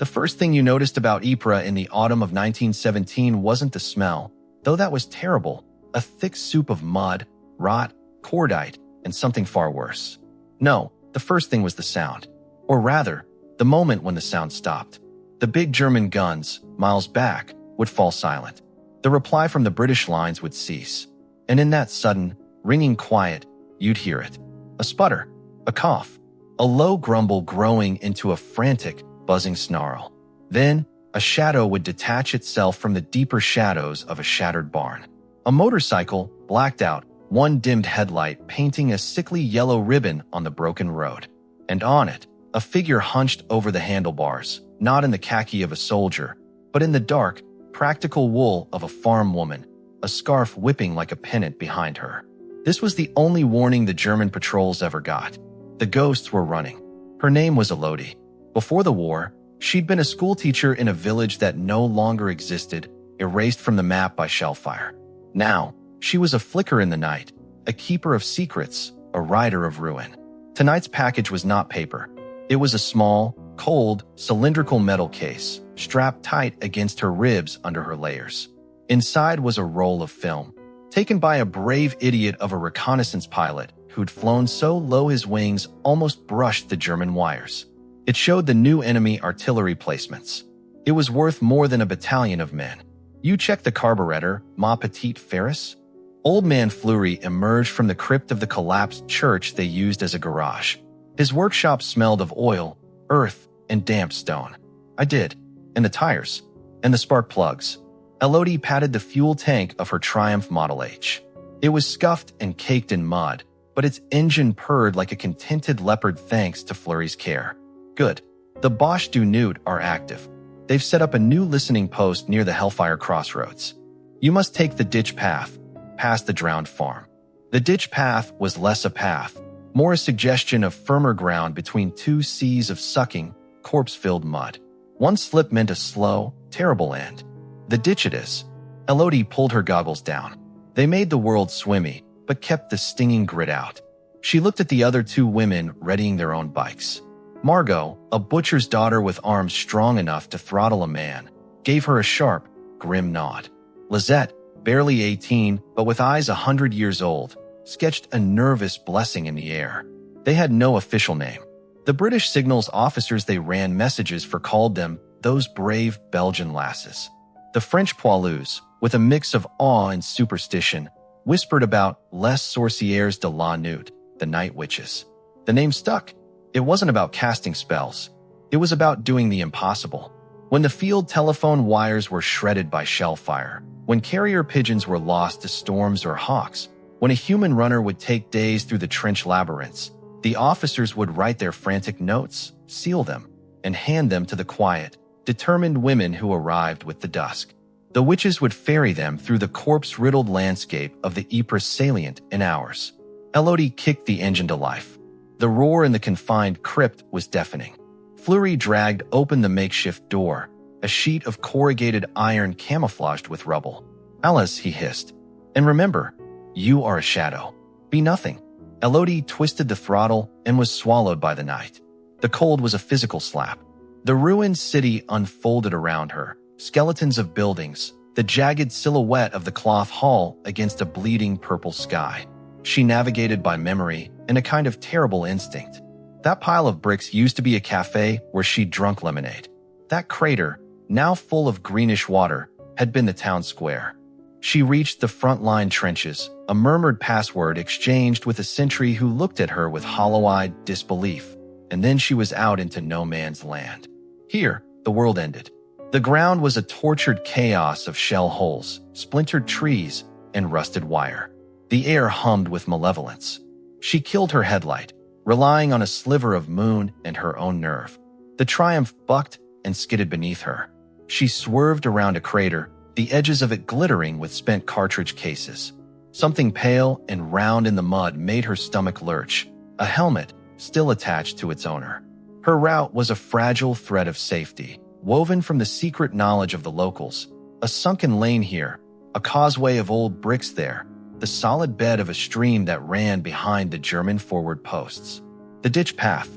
The first thing you noticed about Ypres in the autumn of 1917 wasn't the smell, though that was terrible, a thick soup of mud, rot, cordite, and something far worse. No, the first thing was the sound. Or rather, the moment when the sound stopped. The big German guns, miles back, would fall silent. The reply from the British lines would cease. And in that sudden, ringing quiet, you'd hear it. A sputter, a cough, a low grumble growing into a frantic, buzzing snarl. Then, a shadow would detach itself from the deeper shadows of a shattered barn. A motorcycle, blacked out, one dimmed headlight painting a sickly yellow ribbon on the broken road. And on it, a figure hunched over the handlebars, not in the khaki of a soldier, but in the dark, practical wool of a farm woman, a scarf whipping like a pennant behind her. This was the only warning the German patrols ever got. The ghosts were running. Her name was Elodie. Before the war, she'd been a schoolteacher in a village that no longer existed, erased from the map by shellfire. Now, she was a flicker in the night, a keeper of secrets, a rider of ruin. Tonight's package was not paper. It was a small, cold, cylindrical metal case, strapped tight against her ribs under her layers. Inside was a roll of film, taken by a brave idiot of a reconnaissance pilot who'd flown so low his wings almost brushed the German wires. It showed the new enemy artillery placements. It was worth more than a battalion of men. You check the carburetor, ma petite Ferris? Old man Fleury emerged from the crypt of the collapsed church they used as a garage. His workshop smelled of oil, earth, and damp stone. I did. And the tires. And the spark plugs. Elodie patted the fuel tank of her Triumph Model H. It was scuffed and caked in mud, but its engine purred like a contented leopard thanks to Fleury's care. Good. The Boche du Newt are active. They've set up a new listening post near the Hellfire Crossroads. You must take the ditch path, past the drowned farm. The ditch path was less a path, more a suggestion of firmer ground between two seas of sucking, corpse-filled mud. One slip meant a slow, terrible end. The ditch it is. Elodie pulled her goggles down. They made the world swimmy, but kept the stinging grit out. She looked at the other two women readying their own bikes. Margot, a butcher's daughter with arms strong enough to throttle a man, gave her a sharp, grim nod. Lisette, barely 18, but with eyes 100 years old, sketched a nervous blessing in the air. They had no official name. The British signals officers they ran messages for called them those brave Belgian lasses. The French poilus, with a mix of awe and superstition, whispered about les sorcières de la nuit, the night witches. The name stuck. It wasn't about casting spells. It was about doing the impossible. When the field telephone wires were shredded by shellfire, when carrier pigeons were lost to storms or hawks, when a human runner would take days through the trench labyrinths, the officers would write their frantic notes, seal them, and hand them to the quiet, determined women who arrived with the dusk. The witches would ferry them through the corpse-riddled landscape of the Ypres salient in hours. Elodie kicked the engine to life. The roar in the confined crypt was deafening. Fleury dragged open the makeshift door, a sheet of corrugated iron camouflaged with rubble. "Alice," he hissed. "And remember, you are a shadow. Be nothing." Elodie twisted the throttle and was swallowed by the night. The cold was a physical slap. The ruined city unfolded around her, skeletons of buildings, the jagged silhouette of the cloth hall against a bleeding purple sky. She navigated by memory and a kind of terrible instinct. That pile of bricks used to be a cafe where she'd drunk lemonade. That crater, now full of greenish water, had been the town square. She reached the front-line trenches, a murmured password exchanged with a sentry who looked at her with hollow-eyed disbelief, and then she was out into no man's land. Here, the world ended. The ground was a tortured chaos of shell holes, splintered trees, and rusted wire. The air hummed with malevolence. She killed her headlight, relying on a sliver of moon and her own nerve. The Triumph bucked and skidded beneath her. She swerved around a crater, the edges of it glittering with spent cartridge cases. Something pale and round in the mud made her stomach lurch, a helmet still attached to its owner. Her route was a fragile thread of safety, woven from the secret knowledge of the locals. A sunken lane here, a causeway of old bricks there, the solid bed of a stream that ran behind the German forward posts. The ditch path.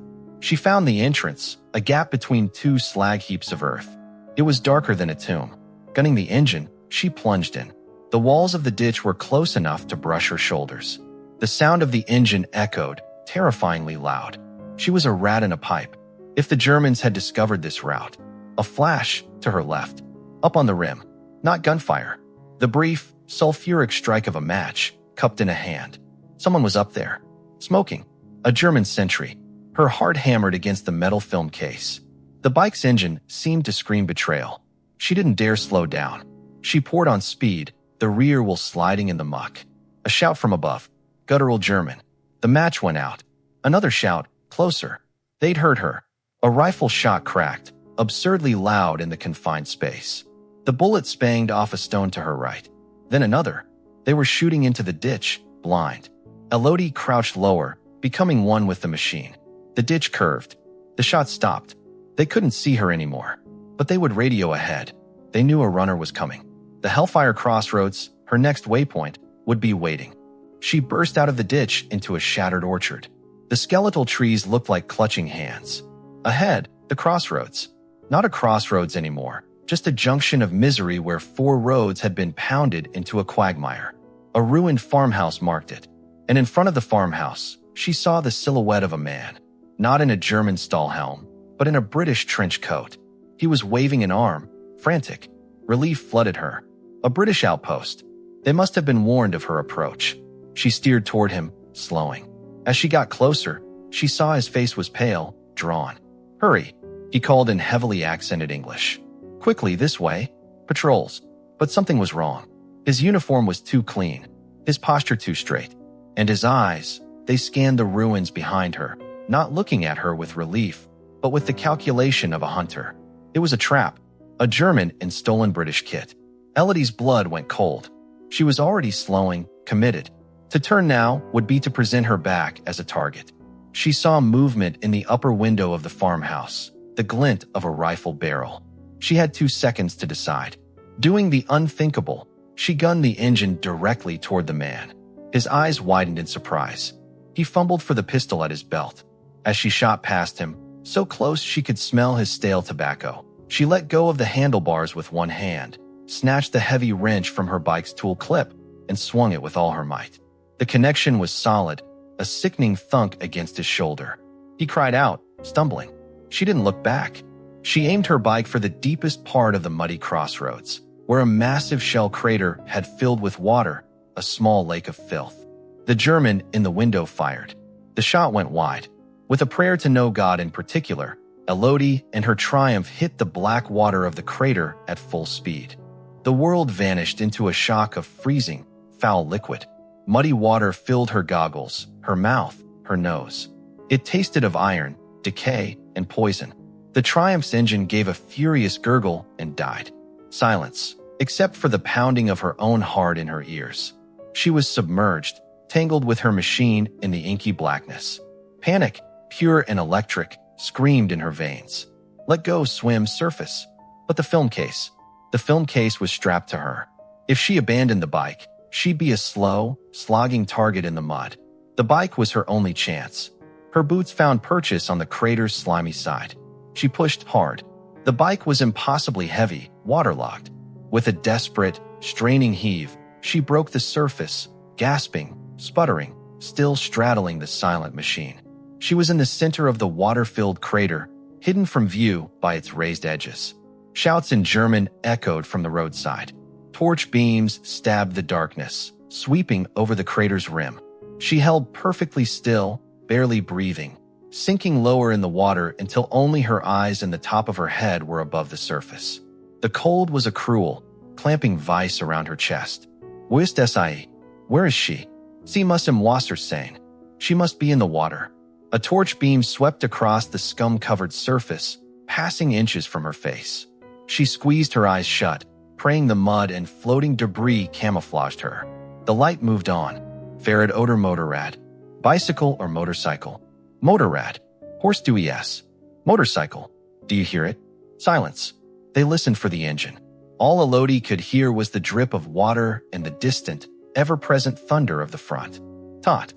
She found the entrance, a gap between two slag heaps of earth. It was darker than a tomb. Gunning the engine, she plunged in. The walls of the ditch were close enough to brush her shoulders. The sound of the engine echoed, terrifyingly loud. She was a rat in a pipe. If the Germans had discovered this route. A flash to her left. Up on the rim. Not gunfire. The brief, sulfuric strike of a match, cupped in a hand. Someone was up there. Smoking. A German sentry. Her heart hammered against the metal film case. The bike's engine seemed to scream betrayal. She didn't dare slow down. She poured on speed, the rear wheel sliding in the muck. A shout from above. Guttural German. The match went out. Another shout, closer. They'd heard her. A rifle shot cracked, absurdly loud in the confined space. The bullet spanged off a stone to her right. Then another. They were shooting into the ditch, blind. Elodie crouched lower, becoming one with the machine. The ditch curved. The shot stopped. They couldn't see her anymore. But they would radio ahead. They knew a runner was coming. The Hellfire Crossroads, her next waypoint, would be waiting. She burst out of the ditch into a shattered orchard. The skeletal trees looked like clutching hands. Ahead, the crossroads. Not a crossroads anymore, just a junction of misery where 4 roads had been pounded into a quagmire. A ruined farmhouse marked it. And in front of the farmhouse, she saw the silhouette of a man. Not in a German Stahlhelm, but in a British trench coat. He was waving an arm, frantic. Relief flooded her. A British outpost. They must have been warned of her approach. She steered toward him, slowing. As she got closer, she saw his face was pale, drawn. "Hurry," he called in heavily accented English. "Quickly, this way. Patrols." But something was wrong. His uniform was too clean, his posture too straight. And his eyes, they scanned the ruins behind her, not looking at her with relief, but with the calculation of a hunter. It was a trap, a German in stolen British kit. Elodie's blood went cold. She was already slowing, committed. To turn now would be to present her back as a target. She saw movement in the upper window of the farmhouse, the glint of a rifle barrel. She had 2 seconds to decide. Doing the unthinkable, she gunned the engine directly toward the man. His eyes widened in surprise. He fumbled for the pistol at his belt. As she shot past him, so close she could smell his stale tobacco, she let go of the handlebars with one hand, snatched the heavy wrench from her bike's tool clip, and swung it with all her might. The connection was solid, a sickening thunk against his shoulder. He cried out, stumbling. She didn't look back. She aimed her bike for the deepest part of the muddy crossroads, where a massive shell crater had filled with water, a small lake of filth. The German in the window fired. The shot went wide. With a prayer to no god in particular, Elodie and her Triumph hit the black water of the crater at full speed. The world vanished into a shock of freezing, foul liquid. Muddy water filled her goggles, her mouth, her nose. It tasted of iron, decay, and poison. The Triumph's engine gave a furious gurgle and died. Silence, except for the pounding of her own heart in her ears. She was submerged, tangled with her machine in the inky blackness. Panic, pure and electric, screamed in her veins. Let go, swim, surface. But the film case. The film case was strapped to her. If she abandoned the bike, she'd be a slow, slogging target in the mud. The bike was her only chance. Her boots found purchase on the crater's slimy side. She pushed hard. The bike was impossibly heavy, waterlogged. With a desperate, straining heave, she broke the surface, gasping, sputtering, still straddling the silent machine. She was in the center of the water-filled crater, hidden from view by its raised edges. Shouts in German echoed from the roadside. Torch beams stabbed the darkness, sweeping over the crater's rim. She held perfectly still, barely breathing, sinking lower in the water until only her eyes and the top of her head were above the surface. The cold was a cruel, clamping vice around her chest. Wo ist sie? Where is she? Sie muss im Wasser sein. She must be in the water. A torch beam swept across the scum-covered surface, passing inches from her face. She squeezed her eyes shut, praying the mud and floating debris camouflaged her. The light moved on. Fahrrad oder Motorrad. Bicycle or motorcycle? Motorrad. Horse du es? Motorcycle. Do you hear it? Silence. They listened for the engine. All Elodie could hear was the drip of water and the distant, ever-present thunder of the front. Tot.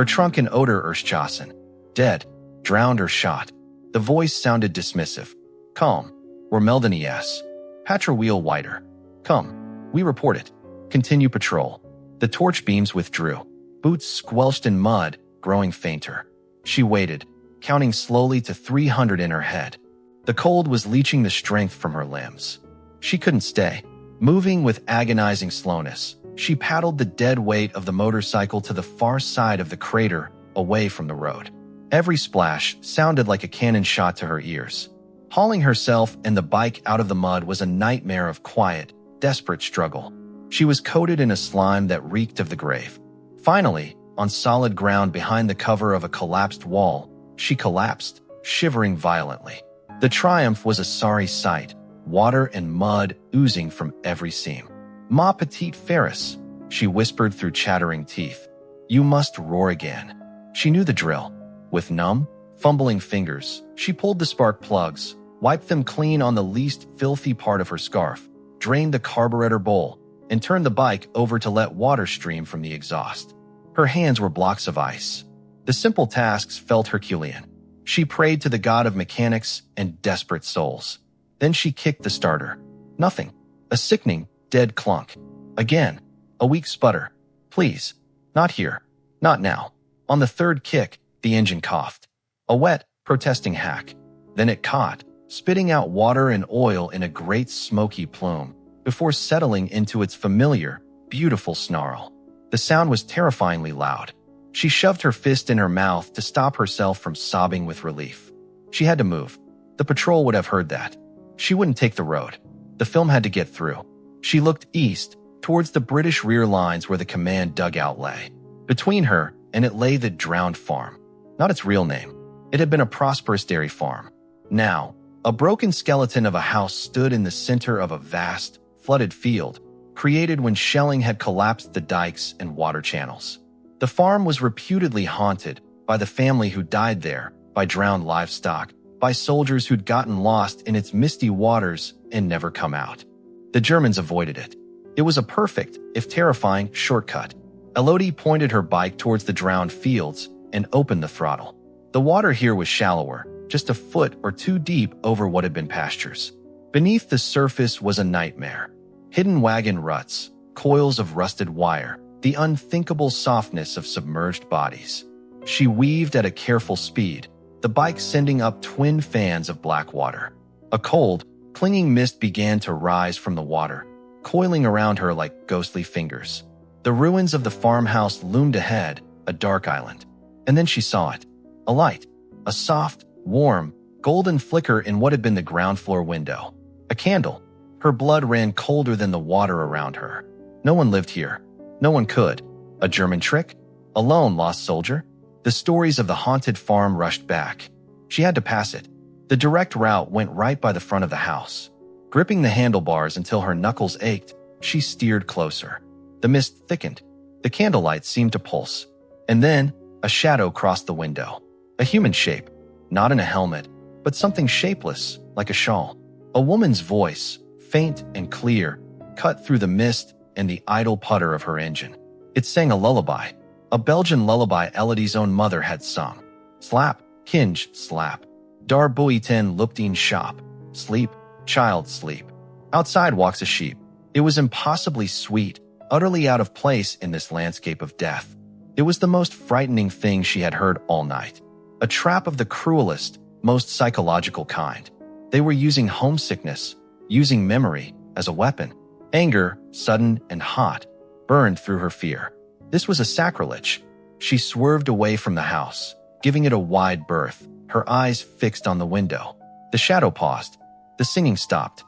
Trunk and odor Erschossen. Dead, drowned or shot. The voice sounded dismissive. Calm. We're Meldon ES. Patra wheel wider. Come. We report it. Continue patrol. The torch beams withdrew. Boots squelched in mud, growing fainter. She waited, counting slowly to 300 in her head. The cold was leaching the strength from her limbs. She couldn't stay. Moving with agonizing slowness, she paddled the dead weight of the motorcycle to the far side of the crater, away from the road. Every splash sounded like a cannon shot to her ears. Hauling herself and the bike out of the mud was a nightmare of quiet, desperate struggle. She was coated in a slime that reeked of the grave. Finally, on solid ground behind the cover of a collapsed wall, she collapsed, shivering violently. The triumph was a sorry sight, water and mud oozing from every seam. Ma petite Ferris, she whispered through chattering teeth. You must roar again. She knew the drill. With numb, fumbling fingers, she pulled the spark plugs, wiped them clean on the least filthy part of her scarf, drained the carburetor bowl, and turned the bike over to let water stream from the exhaust. Her hands were blocks of ice. The simple tasks felt Herculean. She prayed to the god of mechanics and desperate souls. Then she kicked the starter. Nothing. A sickening, dead clunk. Again. A weak sputter. Please. Not here. Not now. On the third kick, the engine coughed. A wet, protesting hack. Then it caught, spitting out water and oil in a great smoky plume, before settling into its familiar, beautiful snarl. The sound was terrifyingly loud. She shoved her fist in her mouth to stop herself from sobbing with relief. She had to move. The patrol would have heard that. She wouldn't take the road. The film had to get through. She looked east, towards the British rear lines where the command dugout lay. Between her and it lay the drowned farm. Not its real name. It had been a prosperous dairy farm. Now, a broken skeleton of a house stood in the center of a vast, flooded field, created when shelling had collapsed the dikes and water channels. The farm was reputedly haunted by the family who died there, by drowned livestock, by soldiers who'd gotten lost in its misty waters and never come out. The Germans avoided it. It was a perfect, if terrifying, shortcut. Elodie pointed her bike towards the drowned fields and opened the throttle. The water here was shallower, just a foot or two deep over what had been pastures. Beneath the surface was a nightmare. Hidden wagon ruts, coils of rusted wire, the unthinkable softness of submerged bodies. She weaved at a careful speed, the bike sending up twin fans of black water. A cold, clinging mist began to rise from the water, coiling around her like ghostly fingers. The ruins of the farmhouse loomed ahead, a dark island. And then she saw it. A light. A soft, warm, golden flicker in what had been the ground floor window. A candle. Her blood ran colder than the water around her. No one lived here. No one could. A German trick? A lone lost soldier? The stories of the haunted farm rushed back. She had to pass it. The direct route went right by the front of the house. Gripping the handlebars until her knuckles ached, she steered closer. The mist thickened. The candlelight seemed to pulse. And then, a shadow crossed the window. A human shape. Not in a helmet, but something shapeless, like a shawl. A woman's voice, faint and clear, cut through the mist and the idle putter of her engine. It sang a lullaby. A Belgian lullaby Elodie's own mother had sung. Slap, kinge, slap. Dar buiten luptien shop. Sleep, child, sleep. Outside walks a sheep. It was impossibly sweet, utterly out of place in this landscape of death. It was the most frightening thing she had heard all night. A trap of the cruelest, most psychological kind. They were using homesickness, using memory, as a weapon. Anger, sudden and hot, burned through her fear. This was a sacrilege. She swerved away from the house, giving it a wide berth, her eyes fixed on the window. The shadow paused. The singing stopped.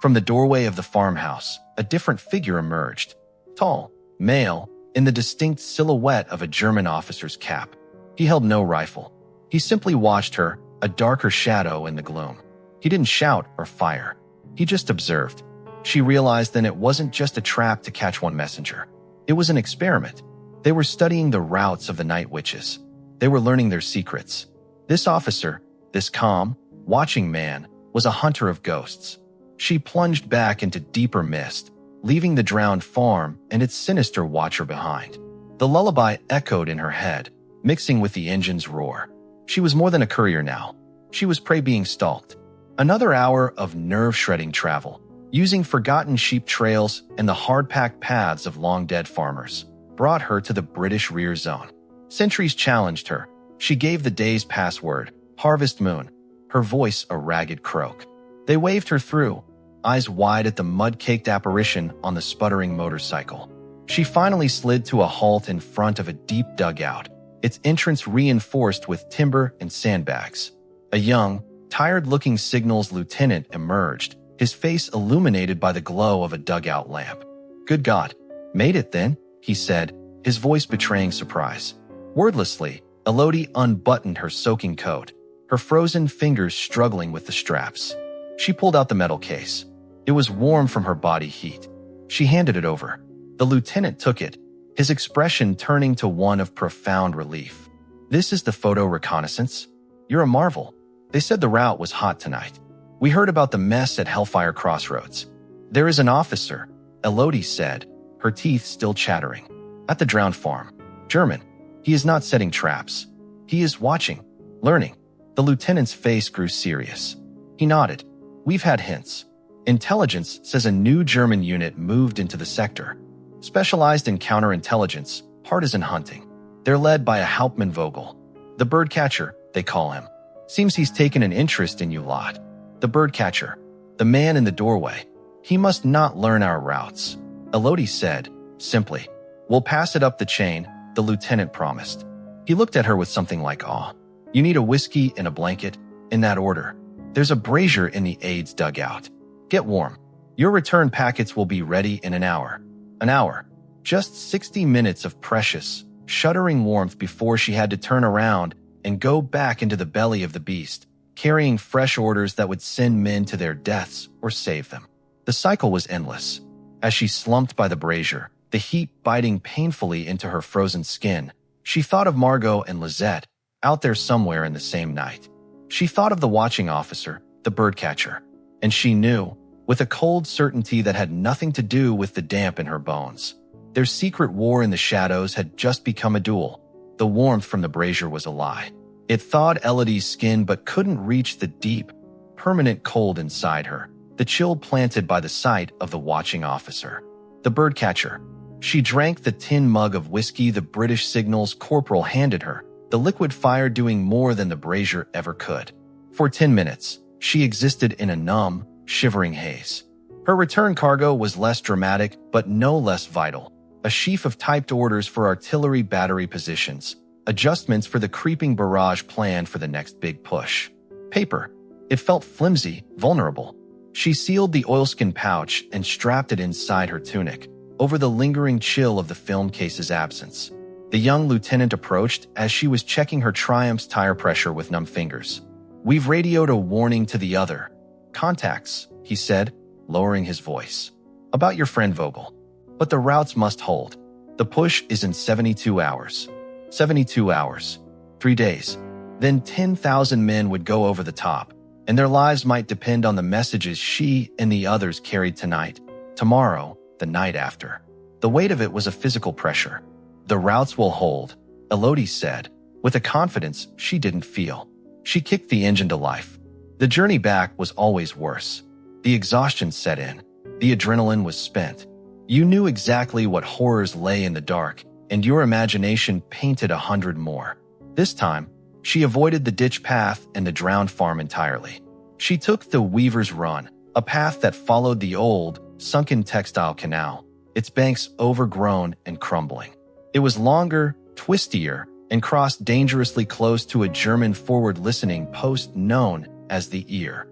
From the doorway of the farmhouse, a different figure emerged. Tall, male, in the distinct silhouette of a German officer's cap. He held no rifle. He simply watched her, a darker shadow in the gloom. He didn't shout or fire. He just observed. She realized then it wasn't just a trap to catch one messenger. It was an experiment. They were studying the routes of the night witches. They were learning their secrets. This officer, this calm, watching man, was a hunter of ghosts. She plunged back into deeper mist, leaving the drowned farm and its sinister watcher behind. The lullaby echoed in her head, mixing with the engine's roar. She was more than a courier now. She was prey being stalked. Another hour of nerve-shredding travel, using forgotten sheep trails and the hard-packed paths of long-dead farmers, brought her to the British rear zone. Sentries challenged her. She gave the day's password, Harvest Moon, her voice a ragged croak. They waved her through, eyes wide at the mud-caked apparition on the sputtering motorcycle. She finally slid to a halt in front of a deep dugout, its entrance reinforced with timber and sandbags. A young, tired-looking signals lieutenant emerged, his face illuminated by the glow of a dugout lamp. "Good God, made it then," he said, his voice betraying surprise. Wordlessly, Elodie unbuttoned her soaking coat, her frozen fingers struggling with the straps. She pulled out the metal case. It was warm from her body heat. She handed it over. The lieutenant took it, his expression turning to one of profound relief. "This is the photo reconnaissance? You're a marvel. They said the route was hot tonight. We heard about the mess at Hellfire Crossroads. There is an officer," Elodie said, her teeth still chattering, "at the drowned farm. German. He is not setting traps. He is watching, learning." The lieutenant's face grew serious. He nodded. "We've had hints. Intelligence says a new German unit moved into the sector, specialized in counterintelligence, partisan hunting. They're led by a Hauptmann Vogel. The birdcatcher, they call him. Seems he's taken an interest in you lot. The birdcatcher, the man in the doorway. He must not learn our routes," Elodie said, simply. "We'll pass it up the chain," the lieutenant promised. He looked at her with something like awe. "You need a whiskey and a blanket, in that order. There's a brazier in the aides dugout. Get warm. Your return packets will be ready in an hour." An hour. Just 60 minutes of precious, shuddering warmth before she had to turn around and go back into the belly of the beast, carrying fresh orders that would send men to their deaths or save them. The cycle was endless. As she slumped by the brazier, the heat biting painfully into her frozen skin, she thought of Margot and Lizette, out there somewhere in the same night. She thought of the watching officer, the birdcatcher, and she knew, with a cold certainty that had nothing to do with the damp in her bones. Their secret war in the shadows had just become a duel. The warmth from the brazier was a lie. It thawed Elodie's skin but couldn't reach the deep, permanent cold inside her, the chill planted by the sight of the watching officer. The birdcatcher. She drank the tin mug of whiskey the British Signals corporal handed her, the liquid fire doing more than the brazier ever could. For 10 minutes, she existed in a numb, shivering haze. Her return cargo was less dramatic but no less vital. A sheaf of typed orders for artillery battery positions, adjustments for the creeping barrage plan for the next big push. Paper. It felt flimsy, vulnerable. She sealed the oilskin pouch and strapped it inside her tunic, over the lingering chill of the film case's absence. The young lieutenant approached as she was checking her Triumph's tire pressure with numb fingers. "We've radioed a warning to the other contacts," he said, lowering his voice. "About your friend Vogel. But the routes must hold. The push is in 72 hours. 72 hours. 3 days. Then 10,000 men would go over the top, and their lives might depend on the messages she and the others carried tonight, tomorrow, the night after." The weight of it was a physical pressure. "The routes will hold," Elodie said, with a confidence she didn't feel. She kicked the engine to life. The journey back was always worse. The exhaustion set in. The adrenaline was spent. You knew exactly what horrors lay in the dark, and your imagination painted 100 more. This time, she avoided the ditch path and the drowned farm entirely. She took the Weaver's Run, a path that followed the old, sunken textile canal, its banks overgrown and crumbling. It was longer, twistier, and crossed dangerously close to a German forward-listening post known as the Ear.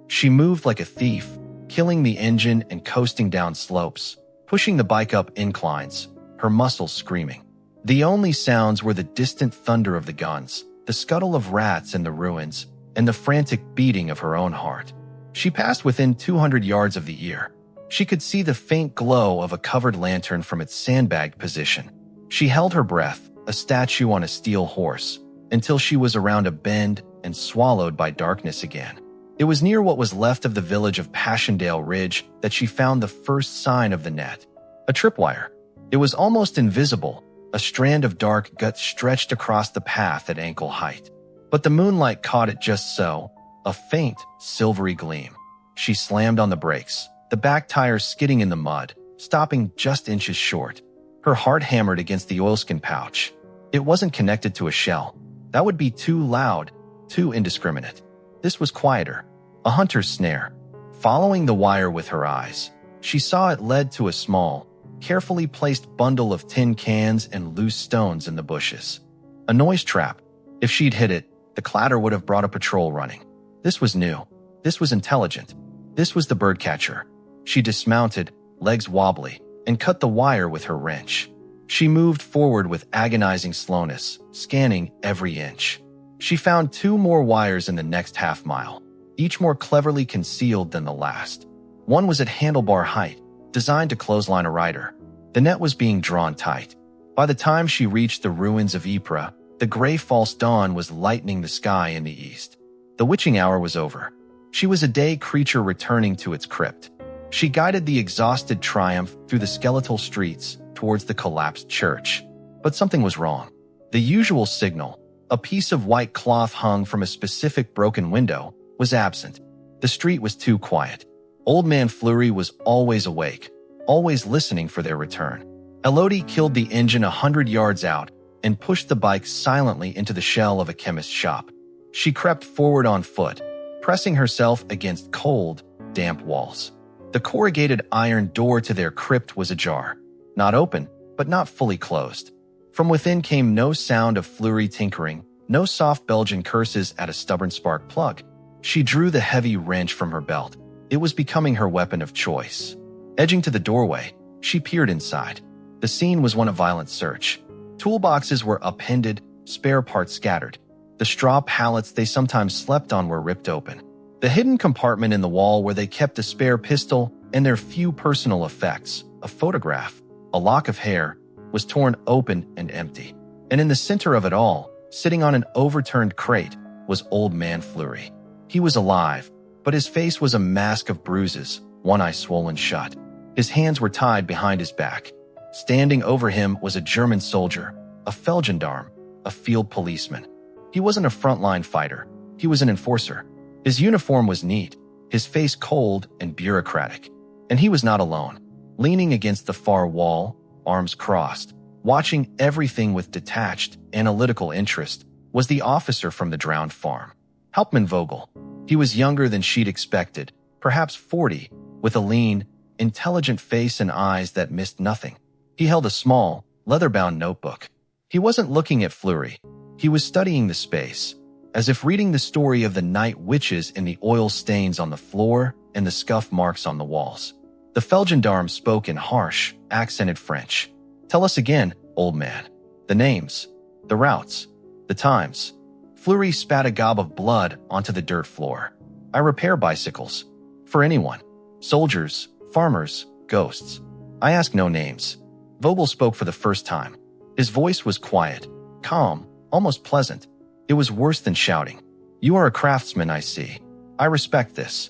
She moved like a thief, killing the engine and coasting down slopes, pushing the bike up inclines, her muscles screaming. The only sounds were the distant thunder of the guns, the scuttle of rats in the ruins, and the frantic beating of her own heart. She passed within 200 yards of the Ear. She could see the faint glow of a covered lantern from its sandbagged position. She held her breath, a statue on a steel horse, until she was around a bend and swallowed by darkness again. It was near what was left of the village of Passchendaele Ridge that she found the first sign of the net. A tripwire. It was almost invisible, a strand of dark gut stretched across the path at ankle height. But the moonlight caught it just so, a faint, silvery gleam. She slammed on the brakes, the back tire skidding in the mud, stopping just inches short. Her heart hammered against the oilskin pouch. It wasn't connected to a shell. That would be too loud, too indiscriminate. This was quieter, a hunter's snare. Following the wire with her eyes, she saw it led to a small, carefully placed bundle of tin cans and loose stones in the bushes. A noise trap. If she'd hit it, the clatter would have brought a patrol running. This was new. This was intelligent. This was the birdcatcher. She dismounted, legs wobbly, and cut the wire with her wrench. She moved forward with agonizing slowness, scanning every inch. She found 2 more wires in the next half mile, each more cleverly concealed than the last. One was at handlebar height, designed to clothesline a rider. The net was being drawn tight. By the time she reached the ruins of Ypres, the gray false dawn was lightening the sky in the east. The witching hour was over. She was a day creature returning to its crypt. She guided the exhausted Triumph through the skeletal streets towards the collapsed church. But something was wrong. The usual signal, a piece of white cloth hung from a specific broken window, was absent. The street was too quiet. Old Man Fleury was always awake, always listening for their return. Elodie killed the engine 100 yards out and pushed the bike silently into the shell of a chemist's shop. She crept forward on foot, pressing herself against cold, damp walls. The corrugated iron door to their crypt was ajar, not open, but not fully closed. From within came no sound of Fleury tinkering, no soft Belgian curses at a stubborn spark plug. She drew the heavy wrench from her belt. It was becoming her weapon of choice. Edging to the doorway, she peered inside. The scene was one of violent search. Toolboxes were upended, spare parts scattered. The straw pallets they sometimes slept on were ripped open. The hidden compartment in the wall where they kept a spare pistol and their few personal effects, a photograph, a lock of hair, was torn open and empty. And in the center of it all, sitting on an overturned crate, was Old Man Fleury. He was alive, but his face was a mask of bruises, one eye swollen shut. His hands were tied behind his back. Standing over him was a German soldier, a Feldgendarme, a field policeman. He wasn't a frontline fighter. He was an enforcer. His uniform was neat, his face cold and bureaucratic. And he was not alone. Leaning against the far wall, arms crossed, watching everything with detached, analytical interest, was the officer from the drowned farm, Hauptmann Vogel. He was younger than she'd expected, perhaps 40, with a lean, intelligent face and eyes that missed nothing. He held a small, leather-bound notebook. He wasn't looking at Fleury. He was studying the space, as if reading the story of the night witches in the oil stains on the floor and the scuff marks on the walls. The Feldgendarme spoke in harsh, accented French. "Tell us again, old man. The names, the routes, the times." Fleury spat a gob of blood onto the dirt floor. "I repair bicycles. For anyone. Soldiers, farmers, ghosts. I ask no names." Vogel spoke for the first time. His voice was quiet, calm, almost pleasant. It was worse than shouting. "You are a craftsman, I see. I respect this."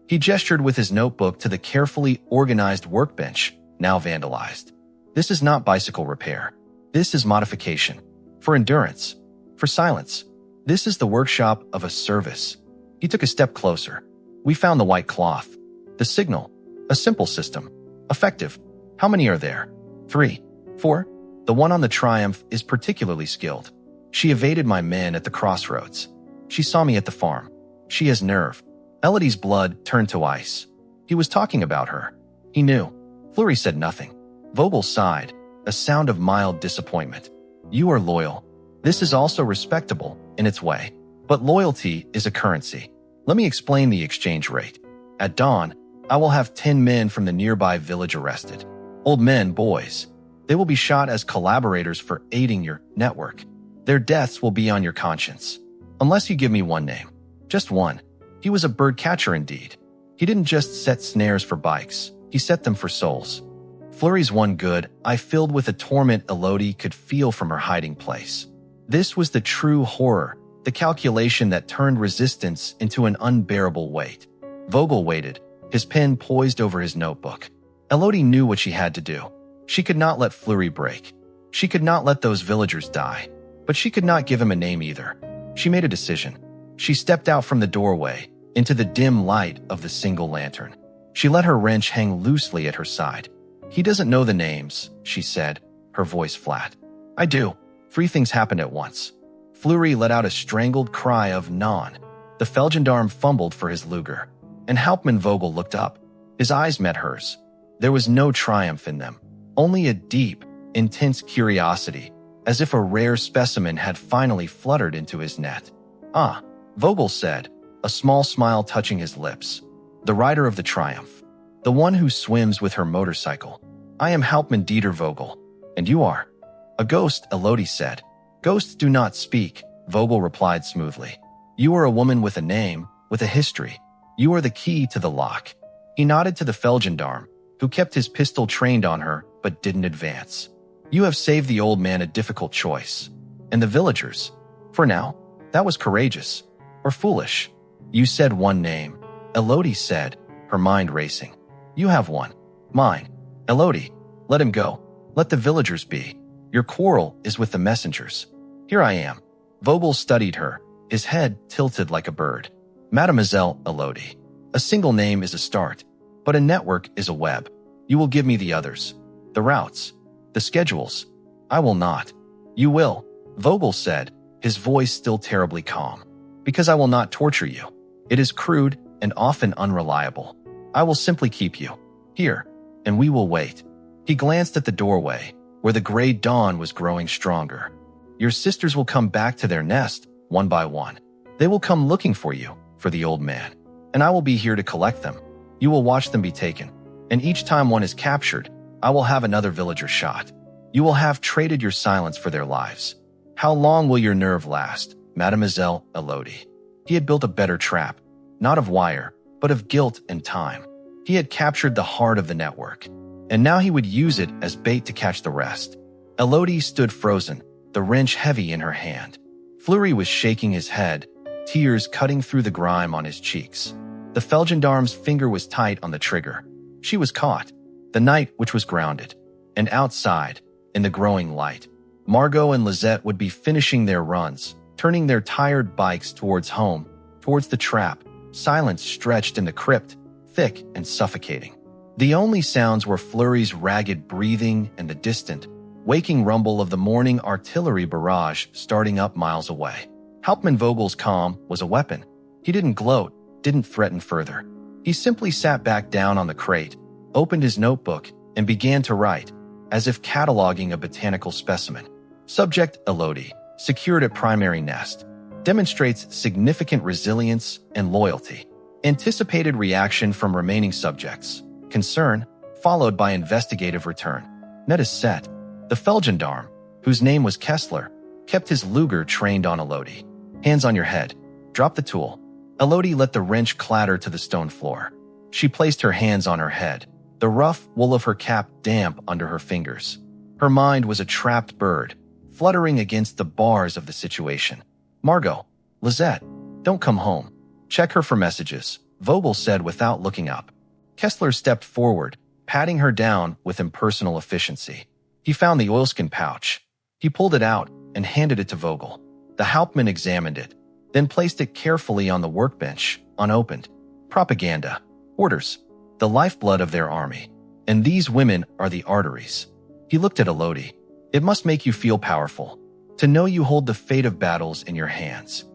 He gestured with his notebook to the carefully organized workbench, now vandalized. "This is not bicycle repair. This is modification. For endurance. For silence. This is the workshop of a service." He took a step closer. "We found the white cloth. The signal. A simple system. Effective. How many are there? 3? 4? The one on the Triumph is particularly skilled. She evaded my men at the crossroads. She saw me at the farm. She has nerve." Elodie's blood turned to ice. He was talking about her. He knew. Fleury said nothing. Vogel sighed, a sound of mild disappointment. "You are loyal. This is also respectable, in its way. But loyalty is a currency. Let me explain the exchange rate. At dawn, I will have 10 men from the nearby village arrested. Old men, boys. They will be shot as collaborators for aiding your network. Their deaths will be on your conscience. Unless you give me one name. Just one." He was a bird catcher indeed. He didn't just set snares for bikes. He set them for souls. Fleury's one good eye filled with a torment Elodie could feel from her hiding place. This was the true horror, the calculation that turned resistance into an unbearable weight. Vogel waited, his pen poised over his notebook. Elodie knew what she had to do. She could not let Fleury break. She could not let those villagers die. But she could not give him a name either. She made a decision. She stepped out from the doorway into the dim light of the single lantern. She let her wrench hang loosely at her side. "He doesn't know the names," she said, her voice flat. "I do." 3 things happened at once. Fleury let out a strangled cry of "Non." The Feldgendarme fumbled for his Luger, and Hauptmann Vogel looked up. His eyes met hers. There was no triumph in them, only a deep, intense curiosity, as if a rare specimen had finally fluttered into his net. "Ah," Vogel said, a small smile touching his lips. "The rider of the Triumph. The one who swims with her motorcycle. I am Hauptmann Dieter Vogel. And you are?" "A ghost," Elodie said. "Ghosts do not speak," Vogel replied smoothly. "You are a woman with a name, with a history. You are the key to the lock." He nodded to the Feldgendarme, who kept his pistol trained on her but didn't advance. "You have saved the old man a difficult choice. And the villagers. For now, that was courageous. Or foolish." "You said one name," Elodie said, her mind racing. "You have one. Mine. Elodie, let him go. Let the villagers be. Your quarrel is with the messengers. Here I am." Vogel studied her, his head tilted like a bird. "Mademoiselle Elodie, a single name is a start, but a network is a web. You will give me the others. The routes. The schedules." "I will not." "You will," Vogel said, his voice still terribly calm. "Because I will not torture you. It is crude and often unreliable. I will simply keep you here, and we will wait." He glanced at the doorway, where the gray dawn was growing stronger. "Your sisters will come back to their nest, one by one. They will come looking for you, for the old man, and I will be here to collect them. You will watch them be taken, and each time one is captured, I will have another villager shot. You will have traded your silence for their lives. How long will your nerve last, Mademoiselle Elodie?" He had built a better trap, not of wire, but of guilt and time. He had captured the heart of the network, and now he would use it as bait to catch the rest. Elodie stood frozen, the wrench heavy in her hand. Fleury was shaking his head, tears cutting through the grime on his cheeks. The Feldgendarme's finger was tight on the trigger. She was caught. The night which was grounded. And outside, in the growing light, Margot and Lisette would be finishing their runs, turning their tired bikes towards home, towards the trap. Silence stretched in the crypt, thick and suffocating. The only sounds were Fleury's ragged breathing and the distant, waking rumble of the morning artillery barrage starting up miles away. Hauptmann Vogel's calm was a weapon. He didn't gloat, didn't threaten further. He simply sat back down on the crate, opened his notebook, and began to write, as if cataloging a botanical specimen. Subject Elodie, secured at primary nest. Demonstrates significant resilience and loyalty. Anticipated reaction from remaining subjects. Concern, followed by investigative return. Net is set. The Feldgendarme, whose name was Kessler, kept his Luger trained on Elodie. "Hands on your head. Drop the tool." Elodie let the wrench clatter to the stone floor. She placed her hands on her head, the rough wool of her cap damp under her fingers. Her mind was a trapped bird, fluttering against the bars of the situation. "Margot, Lisette, don't come home. Check her for messages," Vogel said without looking up. Kessler stepped forward, patting her down with impersonal efficiency. He found the oilskin pouch. He pulled it out and handed it to Vogel. The Hauptmann examined it, then placed it carefully on the workbench, unopened. "Propaganda. Orders. The lifeblood of their army. And these women are the arteries." He looked at Elodie. "It must make you feel powerful, to know you hold the fate of battles in your hands."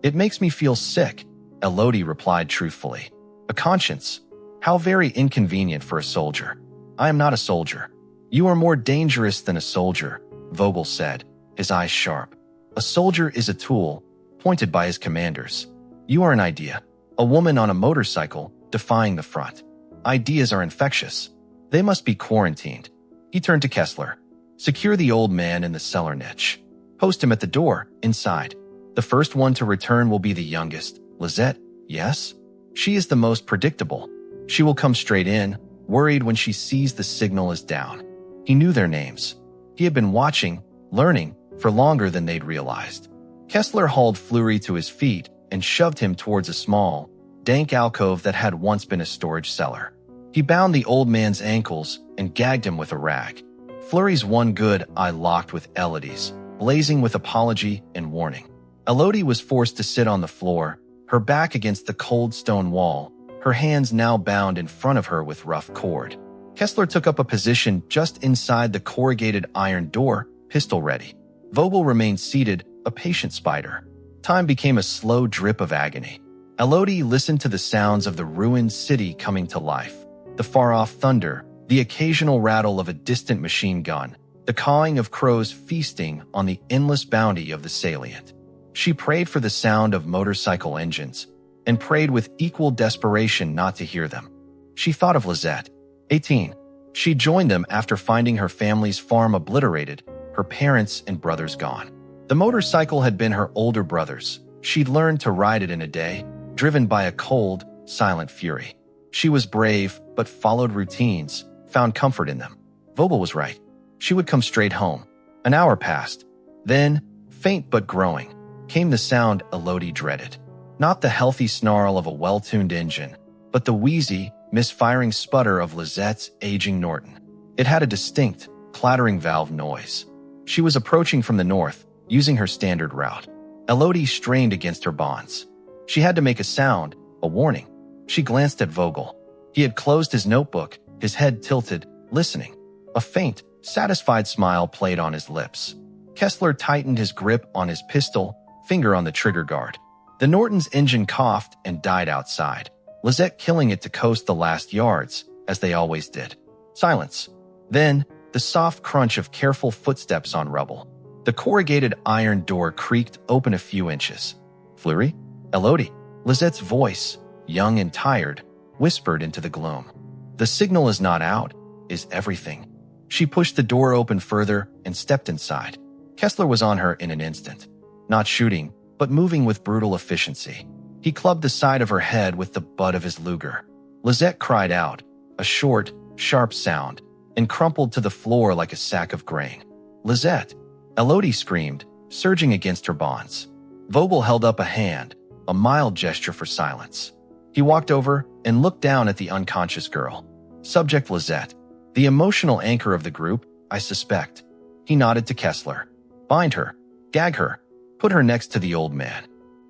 "It makes me feel sick," Elodie replied truthfully. "A conscience. How very inconvenient for a soldier." "I am not a soldier." "You are more dangerous than a soldier," Vogel said, his eyes sharp. "A soldier is a tool, pointed by his commanders. You are an idea, a woman on a motorcycle defying the front. Ideas are infectious. They must be quarantined." He turned to Kessler. "Secure the old man in the cellar niche. Post him at the door, inside. The first one to return will be the youngest. Lisette, yes? She is the most predictable. She will come straight in, worried when she sees the signal is down." He knew their names. He had been watching, learning, for longer than they'd realized. Kessler hauled Fleury to his feet and shoved him towards a small, dank alcove that had once been a storage cellar. He bound the old man's ankles and gagged him with a rag. Fleury's one good eye locked with Elodie's, blazing with apology and warning. Elodie was forced to sit on the floor, her back against the cold stone wall, her hands now bound in front of her with rough cord. Kessler took up a position just inside the corrugated iron door, pistol ready. Vogel remained seated, a patient spider. Time became a slow drip of agony. Elodie listened to the sounds of the ruined city coming to life. The far-off thunder, the occasional rattle of a distant machine gun, the cawing of crows feasting on the endless bounty of the salient. She prayed for the sound of motorcycle engines, and prayed with equal desperation not to hear them. She thought of Lizette, 18. She joined them after finding her family's farm obliterated, her parents and brothers gone. The motorcycle had been her older brother's. She'd learned to ride it in a day, driven by a cold, silent fury. She was brave, but followed routines, found comfort in them. Vogel was right. She would come straight home. An hour passed. Then, faint but growing, came the sound Elodie dreaded. Not the healthy snarl of a well-tuned engine, but the wheezy, misfiring sputter of Lizette's aging Norton. It had a distinct, clattering valve noise. She was approaching from the north, using her standard route. Elodie strained against her bonds. She had to make a sound, a warning. She glanced at Vogel. He had closed his notebook, his head tilted, listening. A faint, satisfied smile played on his lips. Kessler tightened his grip on his pistol, finger on the trigger guard. The Norton's engine coughed and died outside, Lizette killing it to coast the last yards, as they always did. Silence. Then, the soft crunch of careful footsteps on rubble. The corrugated iron door creaked open a few inches. Fleury? Elodie. Lizette's voice, young and tired, whispered into the gloom. The signal is not out, is everything. She pushed the door open further and stepped inside. Kessler was on her in an instant. Not shooting, but moving with brutal efficiency. He clubbed the side of her head with the butt of his Luger. Lizette cried out, a short, sharp sound, and crumpled to the floor like a sack of grain. Lizette! Elodie screamed, surging against her bonds. Vogel held up a hand, a mild gesture for silence. He walked over and looked down at the unconscious girl. Subject Lizette, the emotional anchor of the group, I suspect. He nodded to Kessler. Bind her, gag her, put her next to the old man.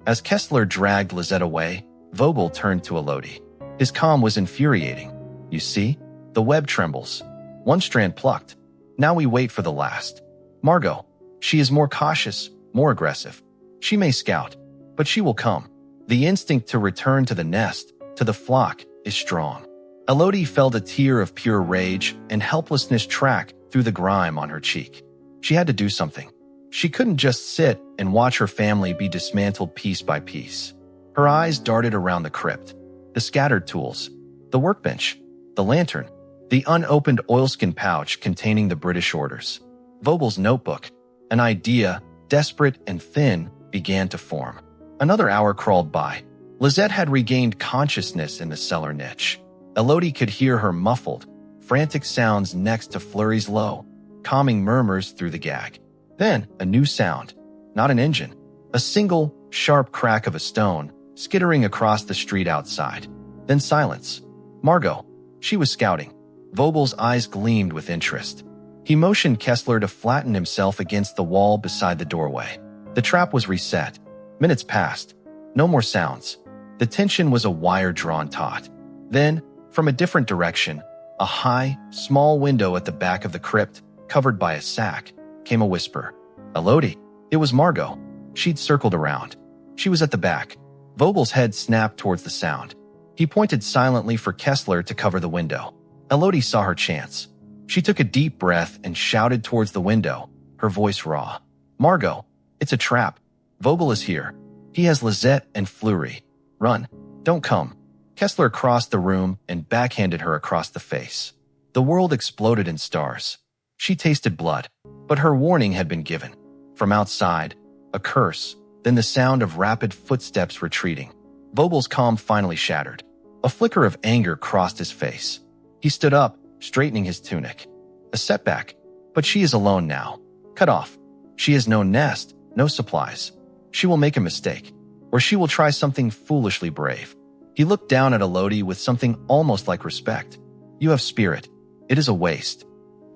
As Kessler dragged Lizette away, Vogel turned to Elodie. His calm was infuriating. You see? The web trembles. One strand plucked. Now we wait for the last. Margot. She is more cautious, more aggressive. She may scout, but she will come. The instinct to return to the nest, to the flock, is strong. Elodie felt a tear of pure rage and helplessness track through the grime on her cheek. She had to do something. She couldn't just sit and watch her family be dismantled piece by piece. Her eyes darted around the crypt, the scattered tools, the workbench, the lantern, the unopened oilskin pouch containing the British orders. Vogel's notebook. An idea, desperate and thin, began to form. Another hour crawled by. Lizette had regained consciousness in the cellar niche. Elodie could hear her muffled, frantic sounds next to Fleury's low, calming murmurs through the gag. Then, a new sound. Not an engine. A single, sharp crack of a stone, skittering across the street outside. Then silence. Margot. She was scouting. Vogel's eyes gleamed with interest. He motioned Kessler to flatten himself against the wall beside the doorway. The trap was reset. Minutes passed. No more sounds. The tension was a wire-drawn taut. Then, from a different direction, a high, small window at the back of the crypt, covered by a sack, came a whisper. Elodie. It was Margot. She'd circled around. She was at the back. Vogel's head snapped towards the sound. He pointed silently for Kessler to cover the window. Elodie saw her chance. She took a deep breath and shouted towards the window, her voice raw. Margot, it's a trap. Vogel is here. He has Lizette and Fleury. Run. Don't come. Kessler crossed the room and backhanded her across the face. The world exploded in stars. She tasted blood, but her warning had been given. From outside, a curse, then the sound of rapid footsteps retreating. Vogel's calm finally shattered. A flicker of anger crossed his face. He stood up, straightening his tunic. A setback, but she is alone now. Cut off. She has no nest, no supplies. She will make a mistake, or she will try something foolishly brave. He looked down at Elodie with something almost like respect. You have spirit. It is a waste.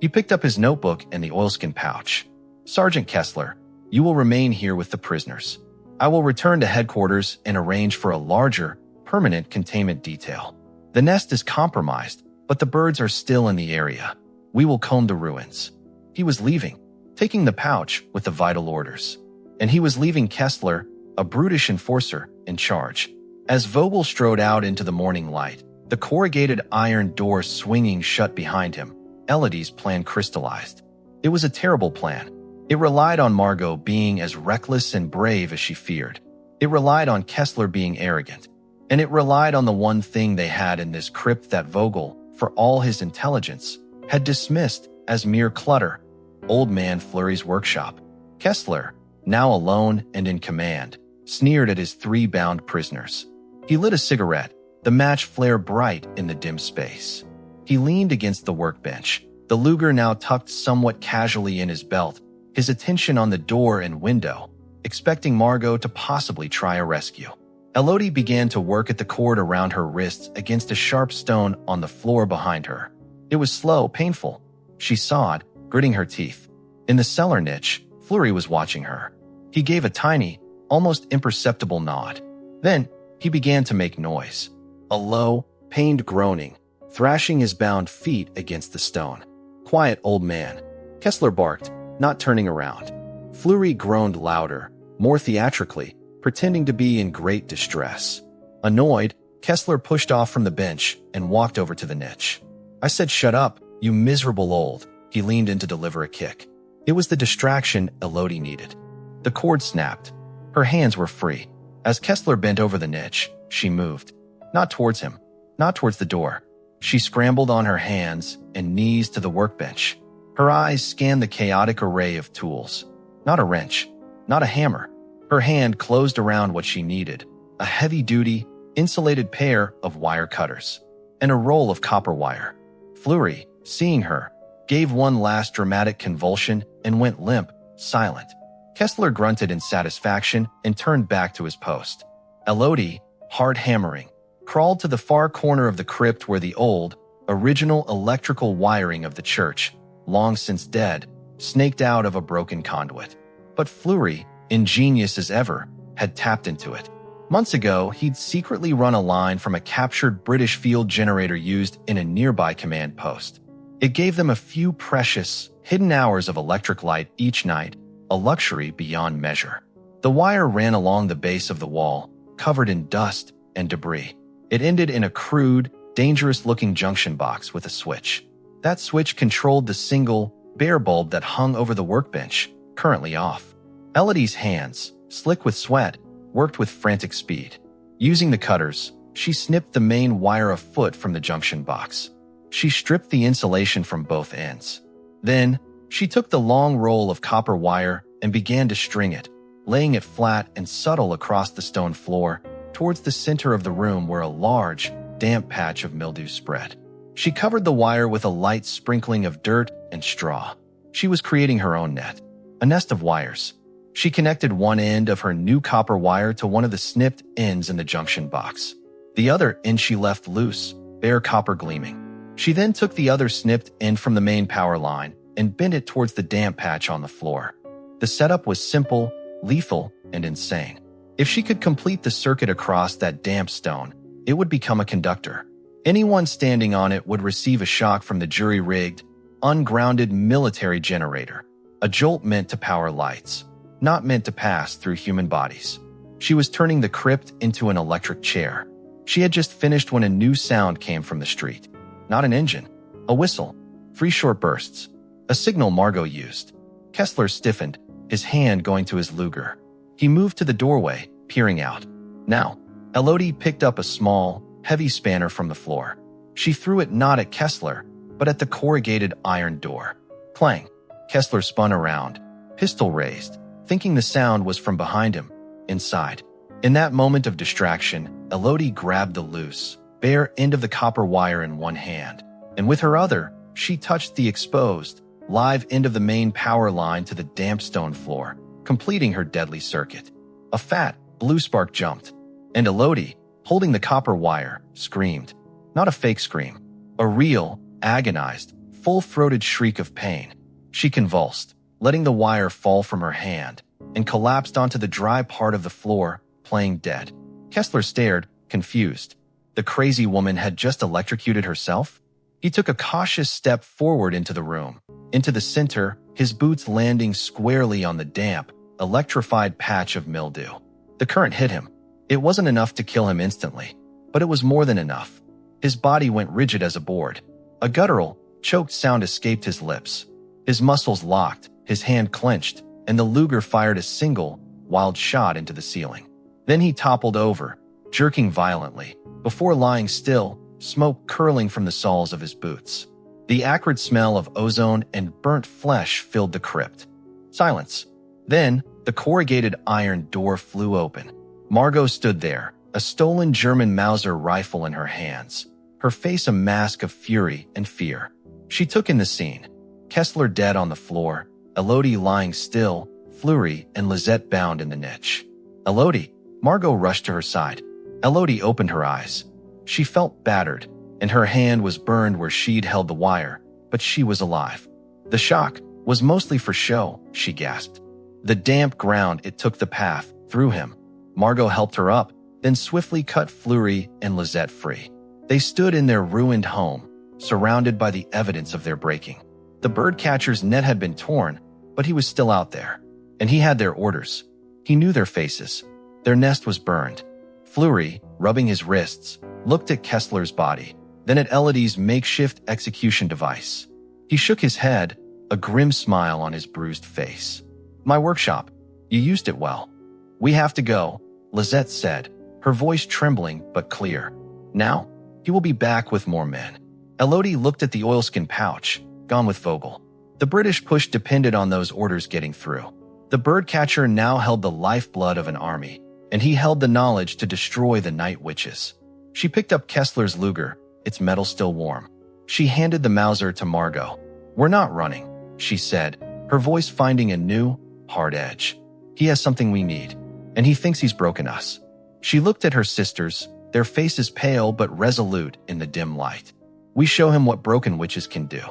He picked up his notebook and the oilskin pouch. Sergeant Kessler, you will remain here with the prisoners. I will return to headquarters and arrange for a larger, permanent containment detail. The nest is compromised, but the birds are still in the area. We will comb the ruins." He was leaving, taking the pouch with the vital orders. And he was leaving Kessler, a brutish enforcer, in charge. As Vogel strode out into the morning light, the corrugated iron door swinging shut behind him, Elodie's plan crystallized. It was a terrible plan. It relied on Margot being as reckless and brave as she feared. It relied on Kessler being arrogant. And it relied on the one thing they had in this crypt that Vogel, for all his intelligence, had dismissed as mere clutter: Old Man Fleury's workshop. Kessler, now alone and in command, sneered at his 3 bound prisoners. He lit a cigarette, the match flare bright in the dim space. He leaned against the workbench, the Luger now tucked somewhat casually in his belt, his attention on the door and window, expecting Margot to possibly try a rescue. Elodie began to work at the cord around her wrists against a sharp stone on the floor behind her. It was slow, painful. She sawed, gritting her teeth. In the cellar niche, Fleury was watching her. He gave a tiny, almost imperceptible nod. Then, he began to make noise. A low, pained groaning, thrashing his bound feet against the stone. "Quiet, old man," Kessler barked, not turning around. Fleury groaned louder, more theatrically, pretending to be in great distress. Annoyed, Kessler pushed off from the bench and walked over to the niche. "I said shut up, you miserable old." He leaned in to deliver a kick. It was the distraction Elodie needed. The cord snapped. Her hands were free. As Kessler bent over the niche, she moved. Not towards him, not towards the door. She scrambled on her hands and knees to the workbench. Her eyes scanned the chaotic array of tools. Not a wrench, not a hammer. Her hand closed around what she needed: a heavy-duty, insulated pair of wire cutters and a roll of copper wire. Fleury, seeing her, gave one last dramatic convulsion and went limp, silent. Kessler grunted in satisfaction and turned back to his post. Elodie, hard hammering, crawled to the far corner of the crypt where the old, original electrical wiring of the church, long since dead, snaked out of a broken conduit. But Fleury, ingenious as ever, had tapped into it. Months ago, he'd secretly run a line from a captured British field generator used in a nearby command post. It gave them a few precious, hidden hours of electric light each night, a luxury beyond measure. The wire ran along the base of the wall, covered in dust and debris. It ended in a crude, dangerous-looking junction box with a switch. That switch controlled the single, bare bulb that hung over the workbench, currently off. Elodie's hands, slick with sweat, worked with frantic speed. Using the cutters, she snipped the main wire a foot from the junction box. She stripped the insulation from both ends. Then, she took the long roll of copper wire and began to string it, laying it flat and subtle across the stone floor, towards the center of the room where a large, damp patch of mildew spread. She covered the wire with a light sprinkling of dirt and straw. She was creating her own net, a nest of wires. She connected one end of her new copper wire to one of the snipped ends in the junction box. The other end she left loose, bare copper gleaming. She then took the other snipped end from the main power line and bent it towards the damp patch on the floor. The setup was simple, lethal, and insane. If she could complete the circuit across that damp stone, it would become a conductor. Anyone standing on it would receive a shock from the jury-rigged, ungrounded military generator, a jolt meant to power lights, not meant to pass through human bodies. She was turning the crypt into an electric chair. She had just finished when a new sound came from the street. Not an engine, a whistle, 3 short bursts, a signal Margot used. Kessler stiffened, his hand going to his Luger. He moved to the doorway, peering out. Now, Elodie picked up a small, heavy spanner from the floor. She threw it not at Kessler, but at the corrugated iron door. Clang! Kessler spun around, pistol raised, thinking the sound was from behind him, inside. In that moment of distraction, Elodie grabbed the loose, bare end of the copper wire in one hand, and with her other, she touched the exposed, live end of the main power line to the damp stone floor, completing her deadly circuit. A fat, blue spark jumped, and Elodie, holding the copper wire, screamed. Not a fake scream, a real, agonized, full-throated shriek of pain. She convulsed, letting the wire fall from her hand, and collapsed onto the dry part of the floor, playing dead. Kessler stared, confused. The crazy woman had just electrocuted herself? He took a cautious step forward into the room. Into the center, his boots landing squarely on the damp, electrified patch of mildew. The current hit him. It wasn't enough to kill him instantly, but it was more than enough. His body went rigid as a board. A guttural, choked sound escaped his lips. His muscles locked, his hand clenched, and the Luger fired a single, wild shot into the ceiling. Then he toppled over, jerking violently. Before lying still, smoke curling from the soles of his boots. The acrid smell of ozone and burnt flesh filled the crypt. Silence. Then, the corrugated iron door flew open. Margot stood there, a stolen German Mauser rifle in her hands, her face a mask of fury and fear. She took in the scene. Kessler dead on the floor, Elodie lying still, Fleury and Lisette bound in the niche. Elodie. Margot rushed to her side. Elodie opened her eyes. She felt battered, and her hand was burned where she'd held the wire, but she was alive. The shock was mostly for show, she gasped. The damp ground it took the path through him. Margot helped her up, then swiftly cut Fleury and Lisette free. They stood in their ruined home, surrounded by the evidence of their breaking. The birdcatcher's net had been torn, but he was still out there, and he had their orders. He knew their faces. Their nest was burned. Fleury, rubbing his wrists, looked at Kessler's body, then at Elodie's makeshift execution device. He shook his head, a grim smile on his bruised face. "My workshop. You used it well. We have to go," Lisette said, her voice trembling but clear. "Now, he will be back with more men." Elodie looked at the oilskin pouch, gone with Vogel. The British push depended on those orders getting through. The birdcatcher now held the lifeblood of an army, and he held the knowledge to destroy the night witches. She picked up Kessler's Luger, its metal still warm. She handed the Mauser to Margot. "We're not running," she said, her voice finding a new, hard edge. "He has something we need, and he thinks he's broken us." She looked at her sisters, their faces pale but resolute in the dim light. "We show him what broken witches can do."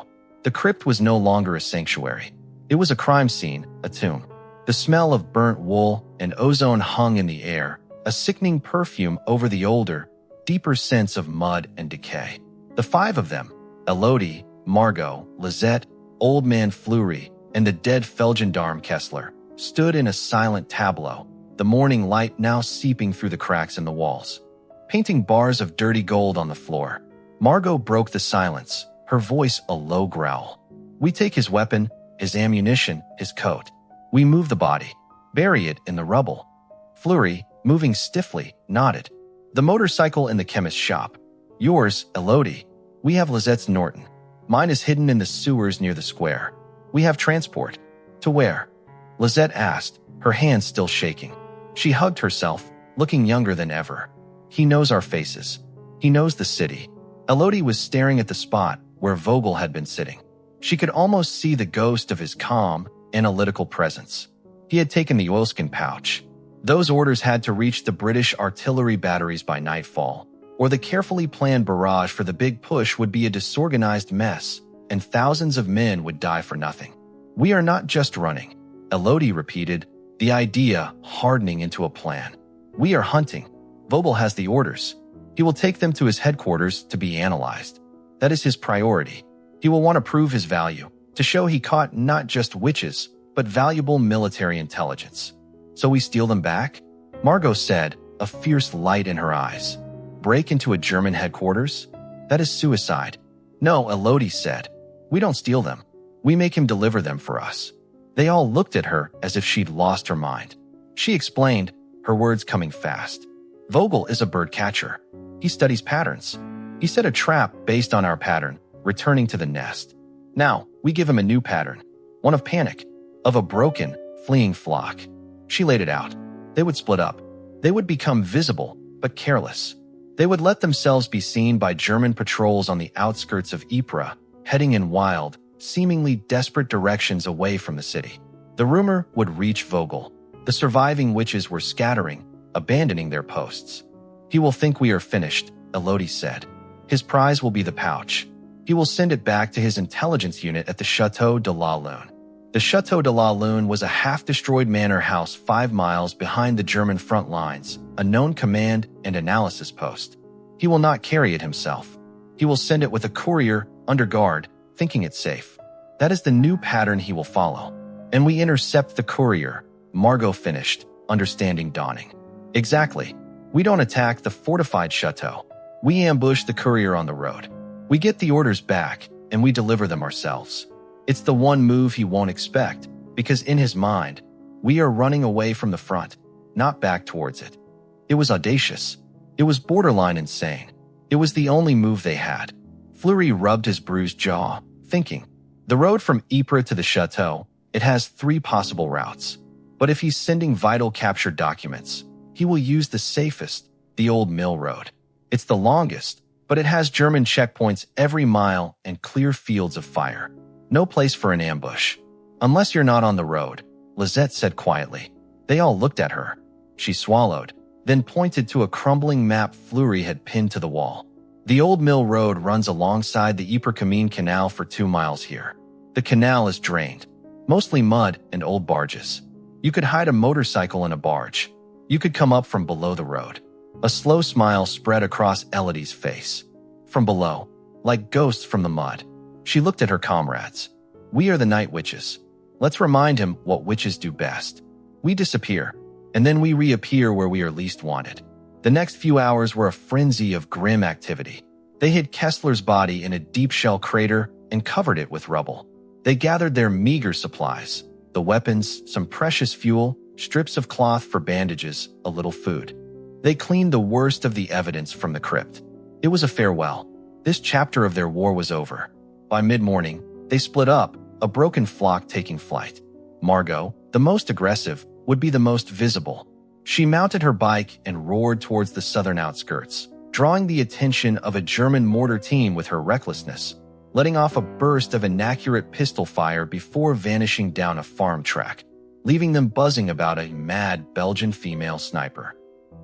The crypt was no longer a sanctuary. It was a crime scene, a tomb. The smell of burnt wool and ozone hung in the air, a sickening perfume over the older, deeper sense of mud and decay. The five of them, Elodie, Margot, Lisette, Old Man Fleury, and the dead Feldgendarme Kessler, stood in a silent tableau, the morning light now seeping through the cracks in the walls, painting bars of dirty gold on the floor. Margot broke the silence, her voice a low growl. "We take his weapon, his ammunition, his coat. We move the body, bury it in the rubble." Fleury, moving stiffly, nodded. "The motorcycle in the chemist's shop. Yours, Elodie. We have Lisette's Norton. Mine is hidden in the sewers near the square. We have transport. To where?" Lisette asked, her hands still shaking. She hugged herself, looking younger than ever. "He knows our faces. He knows the city." Elodie was staring at the spot where Vogel had been sitting. She could almost see the ghost of his calm, analytical presence. He had taken the oilskin pouch. Those orders had to reach the British artillery batteries by nightfall, or the carefully planned barrage for the big push would be a disorganized mess, and thousands of men would die for nothing. "We are not just running," Elodie repeated, the idea hardening into a plan. "We are hunting. Vogel has the orders. He will take them to his headquarters to be analyzed. That is his priority. He will want to prove his value, to show he caught not just witches, but valuable military intelligence. So we steal them back?" Margot said, a fierce light in her eyes. "Break into a German headquarters? That is suicide." "No," Elodie said. "We don't steal them. We make him deliver them for us." They all looked at her as if she'd lost her mind. She explained, her words coming fast. "Vogel is a bird catcher. He studies patterns. He set a trap based on our pattern, returning to the nest. Now, we give him a new pattern, one of panic, of a broken, fleeing flock." She laid it out. They would split up. They would become visible, but careless. They would let themselves be seen by German patrols on the outskirts of Ypres, heading in wild, seemingly desperate directions away from the city. The rumor would reach Vogel. The surviving witches were scattering, abandoning their posts. "He will think we are finished," Elodie said. "His prize will be the pouch. He will send it back to his intelligence unit at the Chateau de la Lune. The Chateau de la Lune was a half-destroyed manor house 5 miles behind the German front lines, a known command and analysis post. He will not carry it himself. He will send it with a courier under guard, thinking it safe. That is the new pattern he will follow. And we intercept the courier, Margot finished, understanding dawning. Exactly. We don't attack the fortified chateau. We ambush the courier on the road. We get the orders back, and we deliver them ourselves. It's the one move he won't expect, because in his mind, we are running away from the front, not back towards it. It was audacious. It was borderline insane. It was the only move they had. Fleury rubbed his bruised jaw, thinking, the road from Ypres to the chateau, it has 3 possible routes. But if he's sending vital captured documents, he will use the safest, the old mill road. It's the longest, but it has German checkpoints every mile and clear fields of fire. No place for an ambush. Unless you're not on the road, Lisette said quietly. They all looked at her. She swallowed, then pointed to a crumbling map Fleury had pinned to the wall. The old mill road runs alongside the Ypres-Camine Canal for 2 miles here. The canal is drained, mostly mud and old barges. You could hide a motorcycle in a barge. You could come up from below the road. A slow smile spread across Elodie's face. From below, like ghosts from the mud, she looked at her comrades. We are the night witches. Let's remind him what witches do best. We disappear, and then we reappear where we are least wanted. The next few hours were a frenzy of grim activity. They hid Kessler's body in a deep shell crater and covered it with rubble. They gathered their meager supplies, the weapons, some precious fuel, strips of cloth for bandages, a little food. They cleaned the worst of the evidence from the crypt. It was a farewell. This chapter of their war was over. By mid-morning, they split up, a broken flock taking flight. Margot, the most aggressive, would be the most visible. She mounted her bike and roared towards the southern outskirts, drawing the attention of a German mortar team with her recklessness, letting off a burst of inaccurate pistol fire before vanishing down a farm track, leaving them buzzing about a mad Belgian female sniper.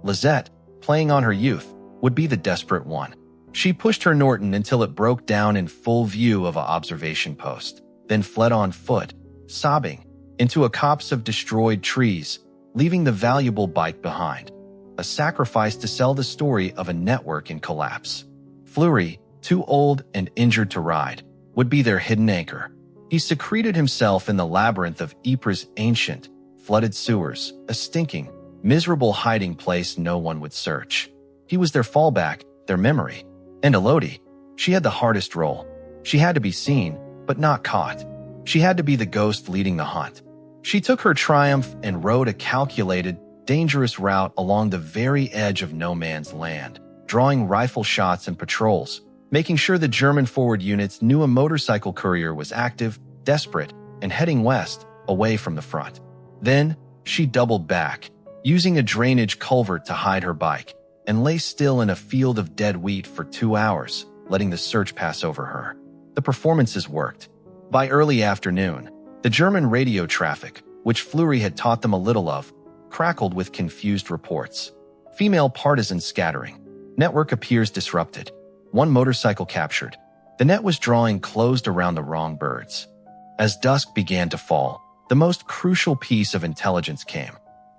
Lisette, playing on her youth, would be the desperate one. She pushed her Norton until it broke down in full view of an observation post, then fled on foot, sobbing, into a copse of destroyed trees, leaving the valuable bike behind. A sacrifice to sell the story of a network in collapse. Fleury, too old and injured to ride, would be their hidden anchor. He secreted himself in the labyrinth of Ypres' ancient, flooded sewers, a stinking, miserable hiding place no one would search. He was their fallback, their memory. And Elodie, she had the hardest role. She had to be seen, but not caught. She had to be the ghost leading the hunt. She took her Triumph and rode a calculated, dangerous route along the very edge of no man's land, drawing rifle shots and patrols, making sure the German forward units knew a motorcycle courier was active, desperate, and heading west, away from the front. Then, she doubled back, using a drainage culvert to hide her bike, and lay still in a field of dead wheat for 2 hours, letting the search pass over her. The performances worked. By early afternoon, the German radio traffic, which Fleury had taught them a little of, crackled with confused reports. Female partisans scattering. Network appears disrupted. 1 motorcycle captured. The net was drawing closed around the wrong birds. As dusk began to fall, the most crucial piece of intelligence came.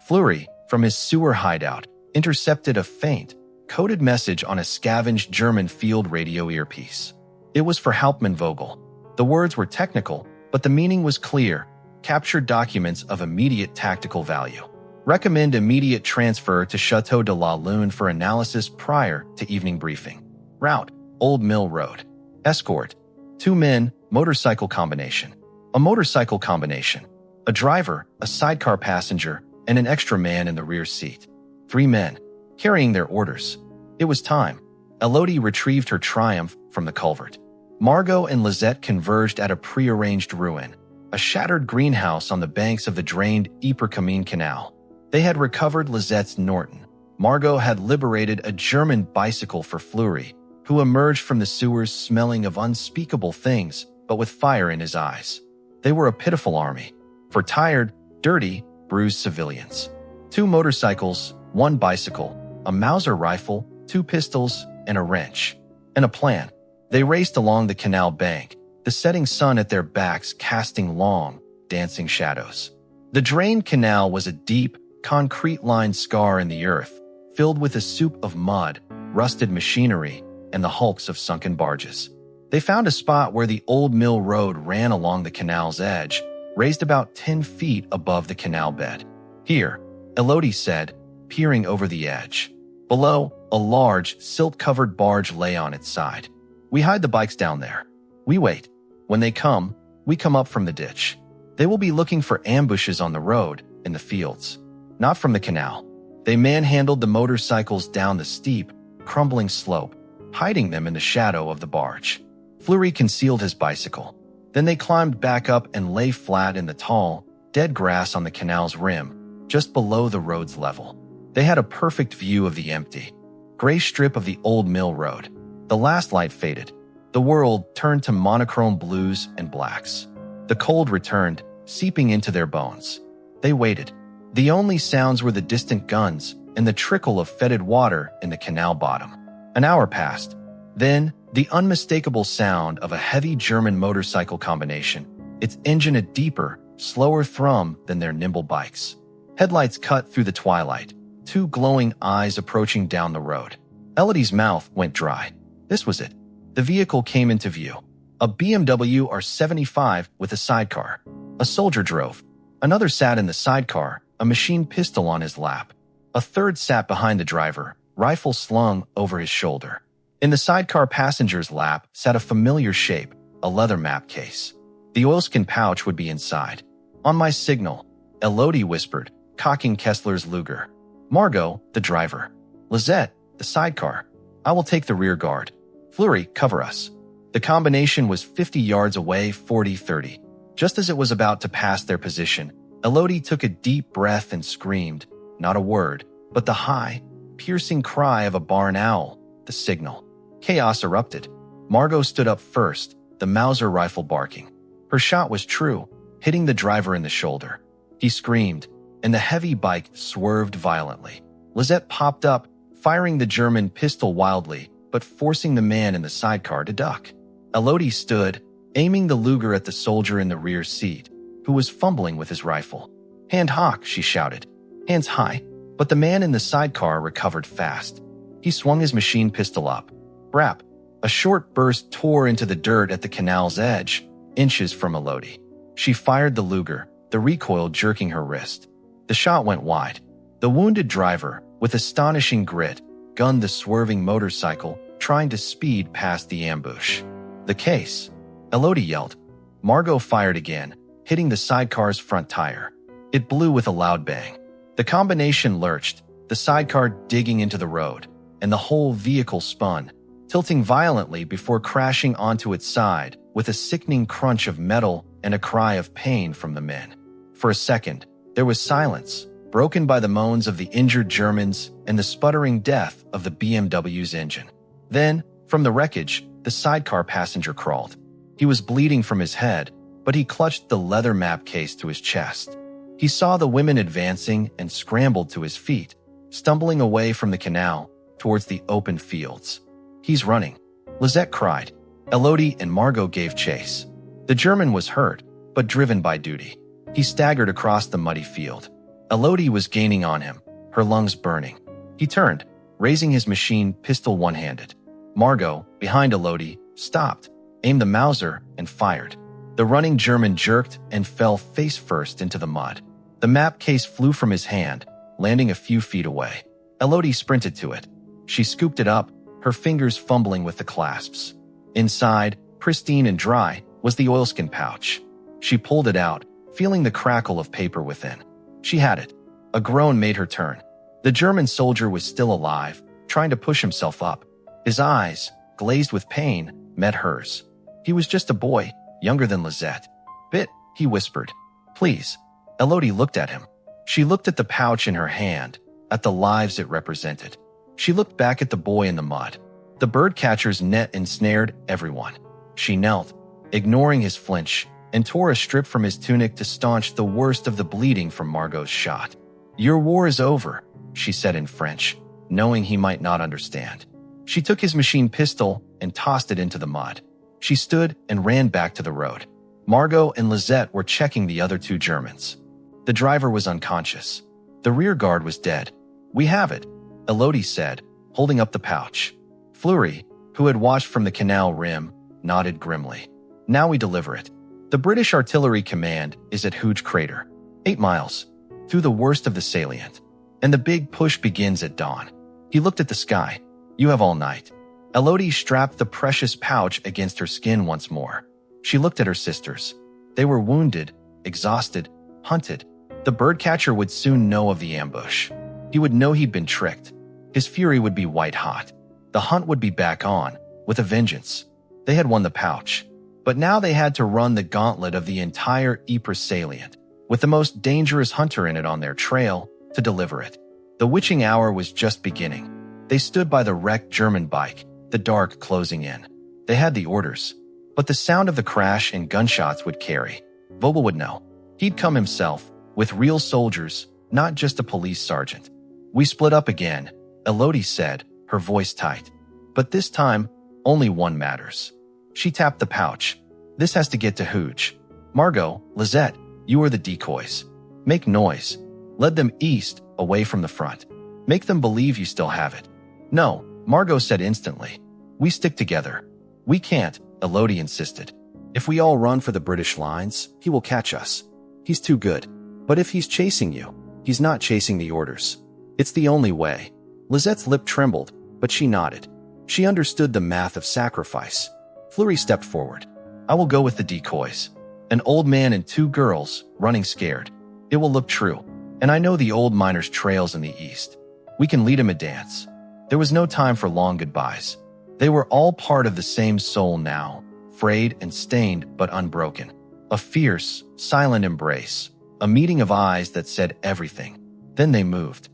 Fleury, from his sewer hideout, intercepted a faint, coded message on a scavenged German field radio earpiece. It was for Hauptmann Vogel. The words were technical, but the meaning was clear. Captured documents of immediate tactical value. Recommend immediate transfer to Chateau de la Lune for analysis prior to evening briefing. Route, Old Mill Road. Escort, 2 men, motorcycle combination. A motorcycle combination. A driver, a sidecar passenger, and an extra man in the rear seat. 3 men, carrying their orders. It was time. Elodie retrieved her Triumph from the culvert. Margot and Lisette converged at a prearranged ruin, a shattered greenhouse on the banks of the drained Ypres-Camine Canal. They had recovered Lisette's Norton. Margot had liberated a German bicycle for Fleury, who emerged from the sewers smelling of unspeakable things, but with fire in his eyes. They were a pitiful army, for tired, dirty, bruised civilians. 2 motorcycles, 1 bicycle, a Mauser rifle, 2 pistols, and a wrench. And a plan. They raced along the canal bank, the setting sun at their backs casting long, dancing shadows. The drained canal was a deep, concrete-lined scar in the earth, filled with a soup of mud, rusted machinery, and the hulks of sunken barges. They found a spot where the old mill road ran along the canal's edge, raised about 10 feet above the canal bed. Here, Elodie said, peering over the edge. Below, a large, silt-covered barge lay on its side. We hide the bikes down there. We wait. When they come, we come up from the ditch. They will be looking for ambushes on the road, in the fields, not from the canal. They manhandled the motorcycles down the steep, crumbling slope, hiding them in the shadow of the barge. Fleury concealed his bicycle. Then they climbed back up and lay flat in the tall, dead grass on the canal's rim, just below the road's level. They had a perfect view of the empty, gray strip of the old mill road. The last light faded. The world turned to monochrome blues and blacks. The cold returned, seeping into their bones. They waited. The only sounds were the distant guns and the trickle of fetid water in the canal bottom. An hour passed. Then, the unmistakable sound of a heavy German motorcycle combination, its engine a deeper, slower thrum than their nimble bikes. Headlights cut through the twilight, two glowing eyes approaching down the road. Elodie's mouth went dry. This was it. The vehicle came into view. A BMW R75 with a sidecar. A soldier drove. Another sat in the sidecar, a machine pistol on his lap. A third sat behind the driver, rifle slung over his shoulder. In the sidecar passenger's lap sat a familiar shape, a leather map case. The oilskin pouch would be inside. On my signal, Elodie whispered, cocking Kessler's Luger. Margot, the driver. Lisette, the sidecar. I will take the rear guard. Fleury, cover us. The combination was 50 yards away, 40-30. Just as it was about to pass their position, Elodie took a deep breath and screamed, not a word, but the high, piercing cry of a barn owl, the signal. Chaos erupted. Margot stood up first, the Mauser rifle barking. Her shot was true, hitting the driver in the shoulder. He screamed, and the heavy bike swerved violently. Lisette popped up, firing the German pistol wildly, but forcing the man in the sidecar to duck. Elodie stood, aiming the Luger at the soldier in the rear seat, who was fumbling with his rifle. Hand hoch, she shouted. Hands high. But the man in the sidecar recovered fast. He swung his machine pistol up. Brap! A short burst tore into the dirt at the canal's edge, inches from Elodie. She fired the Luger, the recoil jerking her wrist. The shot went wide. The wounded driver, with astonishing grit, gunned the swerving motorcycle, trying to speed past the ambush. The case. Elodie yelled. Margot fired again, hitting the sidecar's front tire. It blew with a loud bang. The combination lurched, the sidecar digging into the road, and the whole vehicle spun, tilting violently before crashing onto its side with a sickening crunch of metal and a cry of pain from the men. For a second, there was silence, broken by the moans of the injured Germans and the sputtering death of the BMW's engine. Then, from the wreckage, the sidecar passenger crawled. He was bleeding from his head, but he clutched the leather map case to his chest. He saw the women advancing and scrambled to his feet, stumbling away from the canal towards the open fields. He's running. Lisette cried. Elodie and Margot gave chase. The German was hurt, but driven by duty. He staggered across the muddy field. Elodie was gaining on him, her lungs burning. He turned, raising his machine pistol one-handed. Margot, behind Elodie, stopped, aimed the Mauser, and fired. The running German jerked and fell face-first into the mud. The map case flew from his hand, landing a few feet away. Elodie sprinted to it. She scooped it up, her fingers fumbling with the clasps. Inside, pristine and dry, was the oilskin pouch. She pulled it out, feeling the crackle of paper within. She had it. A groan made her turn. The German soldier was still alive, trying to push himself up. His eyes, glazed with pain, met hers. He was just a boy, younger than Lisette. Bit, he whispered. Please. Elodie looked at him. She looked at the pouch in her hand, at the lives it represented. She looked back at the boy in the mud. The bird catcher's net ensnared everyone. She knelt, ignoring his flinch, and tore a strip from his tunic to staunch the worst of the bleeding from Margot's shot. Your war is over, she said in French, knowing he might not understand. She took his machine pistol and tossed it into the mud. She stood and ran back to the road. Margot and Lizette were checking the other two Germans. The driver was unconscious. The rear guard was dead. "We have it," Elodie said, holding up the pouch. Fleury, who had watched from the canal rim, nodded grimly. "Now we deliver it. The British Artillery Command is at Hooge Crater, 8 miles, through the worst of the salient. And the big push begins at dawn." He looked at the sky. "You have all night." Elodie strapped the precious pouch against her skin once more. She looked at her sisters. They were wounded, exhausted, hunted. The birdcatcher would soon know of the ambush. He would know he'd been tricked. His fury would be white-hot. The hunt would be back on, with a vengeance. They had won the pouch. But now they had to run the gauntlet of the entire Ypres salient, with the most dangerous hunter in it on their trail, to deliver it. The witching hour was just beginning. They stood by the wrecked German bike, the dark closing in. They had the orders. But the sound of the crash and gunshots would carry. Vogel would know. He'd come himself, with real soldiers, not just a police sergeant. "We split up again," Elodie said, her voice tight. "But this time, only one matters." She tapped the pouch. "This has to get to Hooge. Margot, Lizette, you are the decoys. Make noise. Lead them east, away from the front. Make them believe you still have it." "No," Margot said instantly. "We stick together." "We can't," Elodie insisted. "If we all run for the British lines, he will catch us. He's too good. But if he's chasing you, he's not chasing the orders. It's the only way." Lizette's lip trembled, but she nodded. She understood the math of sacrifice. Fleury stepped forward. "I will go with the decoys. An old man and 2 girls, running scared. It will look true. And I know the old miner's trails in the east. We can lead him a dance." There was no time for long goodbyes. They were all part of the same soul now, frayed and stained but unbroken. A fierce, silent embrace, a meeting of eyes that said everything. Then they moved.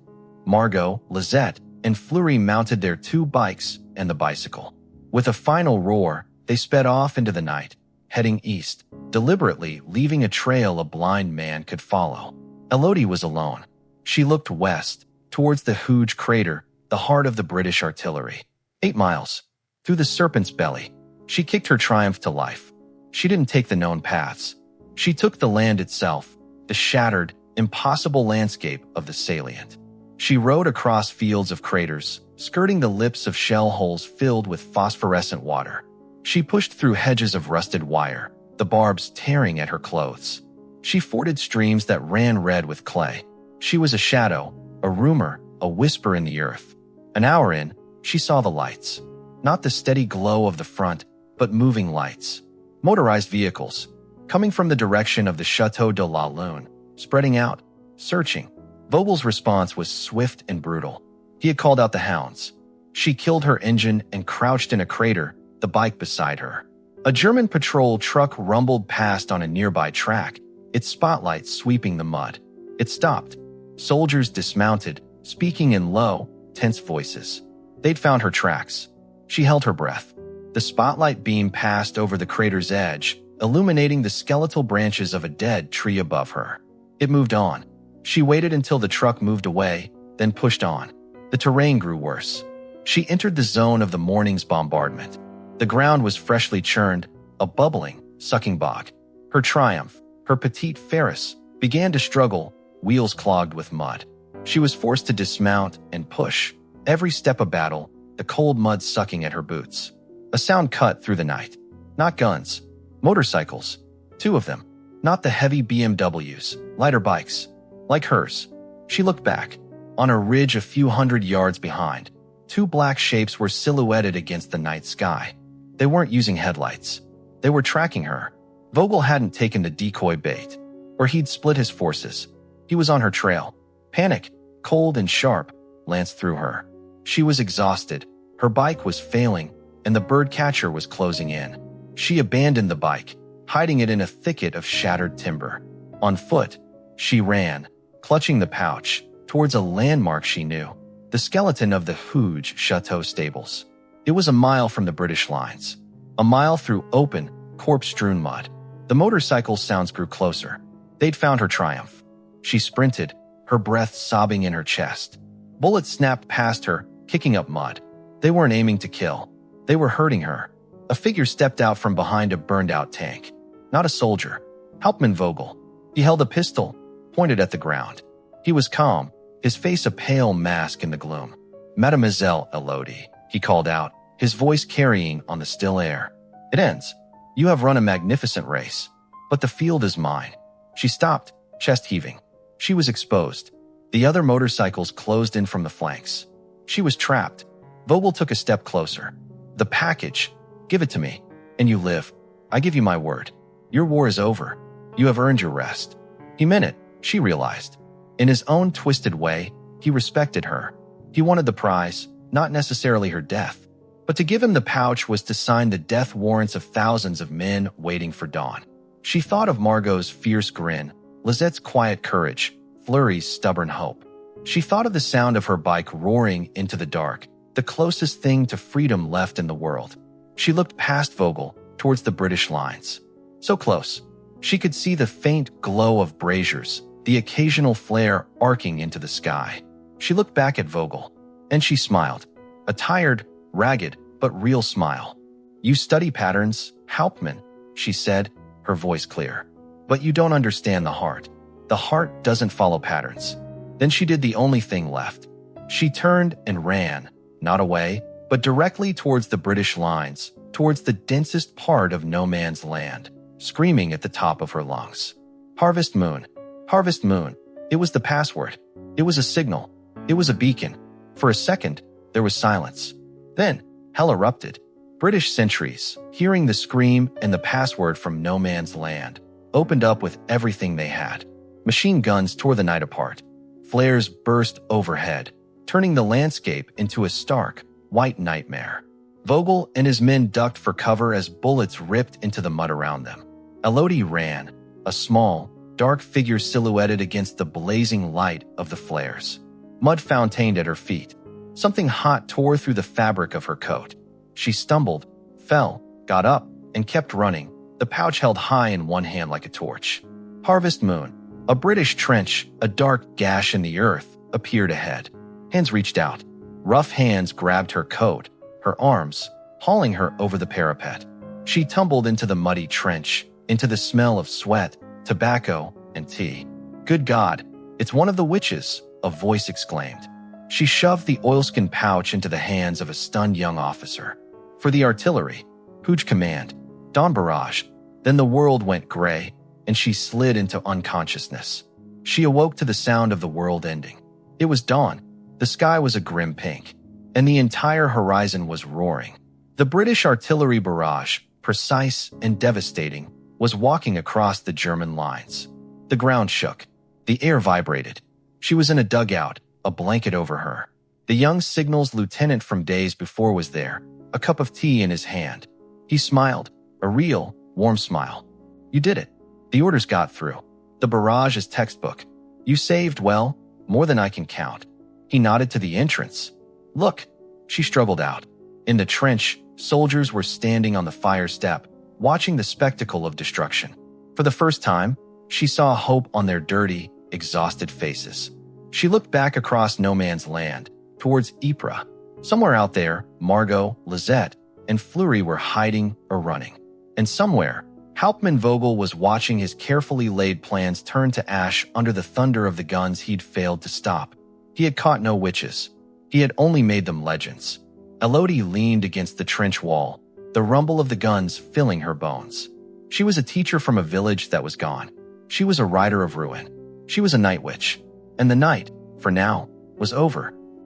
Margot, Lizette, and Fleury mounted their 2 bikes and the bicycle. With a final roar, they sped off into the night, heading east, deliberately leaving a trail a blind man could follow. Elodie was alone. She looked west, towards the Hooge Crater, the heart of the British artillery. 8 miles. Through the serpent's belly. She kicked her triumph to life. She didn't take the known paths. She took the land itself, the shattered, impossible landscape of the salient. She rode across fields of craters, skirting the lips of shell holes filled with phosphorescent water. She pushed through hedges of rusted wire, the barbs tearing at her clothes. She forded streams that ran red with clay. She was a shadow, a rumor, a whisper in the earth. An hour in, she saw the lights. Not the steady glow of the front, but moving lights. Motorized vehicles, coming from the direction of the Chateau de la Lune, spreading out, searching. Vogel's response was swift and brutal. He had called out the hounds. She killed her engine and crouched in a crater, the bike beside her. A German patrol truck rumbled past on a nearby track, its spotlight sweeping the mud. It stopped. Soldiers dismounted, speaking in low, tense voices. They'd found her tracks. She held her breath. The spotlight beam passed over the crater's edge, illuminating the skeletal branches of a dead tree above her. It moved on. She waited until the truck moved away, then pushed on. The terrain grew worse. She entered the zone of the morning's bombardment. The ground was freshly churned, a bubbling, sucking bog. Her triumph, her petite Ferris, began to struggle, wheels clogged with mud. She was forced to dismount and push, every step a battle, the cold mud sucking at her boots. A sound cut through the night. Not guns. Motorcycles. 2 of them. Not the heavy BMWs, lighter bikes. Like hers. She looked back. On a ridge a few hundred yards behind, 2 black shapes were silhouetted against the night sky. They weren't using headlights. They were tracking her. Vogel hadn't taken the decoy bait, or he'd split his forces. He was on her trail. Panic, cold and sharp, lanced through her. She was exhausted. Her bike was failing, and the bird catcher was closing in. She abandoned the bike, hiding it in a thicket of shattered timber. On foot, she ran, clutching the pouch, towards a landmark she knew, the skeleton of the Hooge Chateau stables. It was a mile from the British lines, a mile through open, corpse-strewn mud. The motorcycle sounds grew closer. They'd found her triumph. She sprinted, her breath sobbing in her chest. Bullets snapped past her, kicking up mud. They weren't aiming to kill. They were hurting her. A figure stepped out from behind a burned-out tank. not a soldier. Hauptmann Vogel. He held a pistol, pointed at the ground. He was calm, his face a pale mask in the gloom. Mademoiselle Elodie, he called out, his voice carrying on the still air. It ends. You have run a magnificent race, but the field is mine. She stopped, chest heaving. She was exposed. The other motorcycles closed in from the flanks. She was trapped. Vogel took a step closer. The package. Give it to me, and you live. I give you my word. Your war is over. You have earned your rest. He meant it, she realized. In his own twisted way, he respected her. He wanted the prize, not necessarily her death. But to give him the pouch was to sign the death warrants of thousands of men waiting for dawn. She thought of Margot's fierce grin, Lizette's quiet courage, Fleury's stubborn hope. She thought of the sound of her bike roaring into the dark, the closest thing to freedom left in the world. She looked past Vogel, towards the British lines. So close. She could see the faint glow of braziers, the occasional flare arcing into the sky. She looked back at Vogel, and she smiled. A tired, ragged, but real smile. You study patterns, Hauptmann, she said, her voice clear. But you don't understand the heart. The heart doesn't follow patterns. Then she did the only thing left. She turned and ran, not away, but directly towards the British lines, towards the densest part of no man's land, screaming at the top of her lungs. Harvest Moon. Harvest Moon. It was the password. It was a signal. It was a beacon. For a second, there was silence. Then, hell erupted. British sentries, hearing the scream and the password from no man's land, opened up with everything they had. Machine guns tore the night apart. Flares burst overhead, turning the landscape into a stark, white nightmare. Vogel and his men ducked for cover as bullets ripped into the mud around them. Elodie ran, a small, dark figure silhouetted against the blazing light of the flares. Mud fountained at her feet. Something hot tore through the fabric of her coat. She stumbled, fell, got up, and kept running, the pouch held high in one hand like a torch. Harvest Moon. A British trench, a dark gash in the earth, appeared ahead. Hands reached out. Rough hands grabbed her coat, her arms, hauling her over the parapet. She tumbled into the muddy trench, into the smell of sweat, tobacco, and tea. Good God, it's one of the witches, a voice exclaimed. She shoved the oilskin pouch into the hands of a stunned young officer. For the artillery, Hooge command, dawn barrage. Then the world went gray, and she slid into unconsciousness. She awoke to the sound of the world ending. It was dawn. The sky was a grim pink, and the entire horizon was roaring. The British artillery barrage, precise and devastating, was walking across the German lines. The ground shook. The air vibrated. She was in a dugout, a blanket over her. The young signals lieutenant from days before was there, a cup of tea in his hand. He smiled, a real, warm smile. You did it. The orders got through. The barrage is textbook. You saved, well, more than I can count. He nodded to the entrance. Look, she struggled out. In the trench, soldiers were standing on the fire step, watching the spectacle of destruction. For the first time, she saw hope on their dirty, exhausted faces. She looked back across no man's land, towards Ypres. Somewhere out there, Margot, Lisette, and Fleury were hiding or running. And somewhere, Hauptmann Vogel was watching his carefully laid plans turn to ash under the thunder of the guns he'd failed to stop. He had caught no witches. He had only made them legends. Elodie leaned against the trench wall, the rumble of the guns filling her bones. She was a teacher from a village that was gone. She was a rider of ruin. She was a night witch. And the night, for now, was over.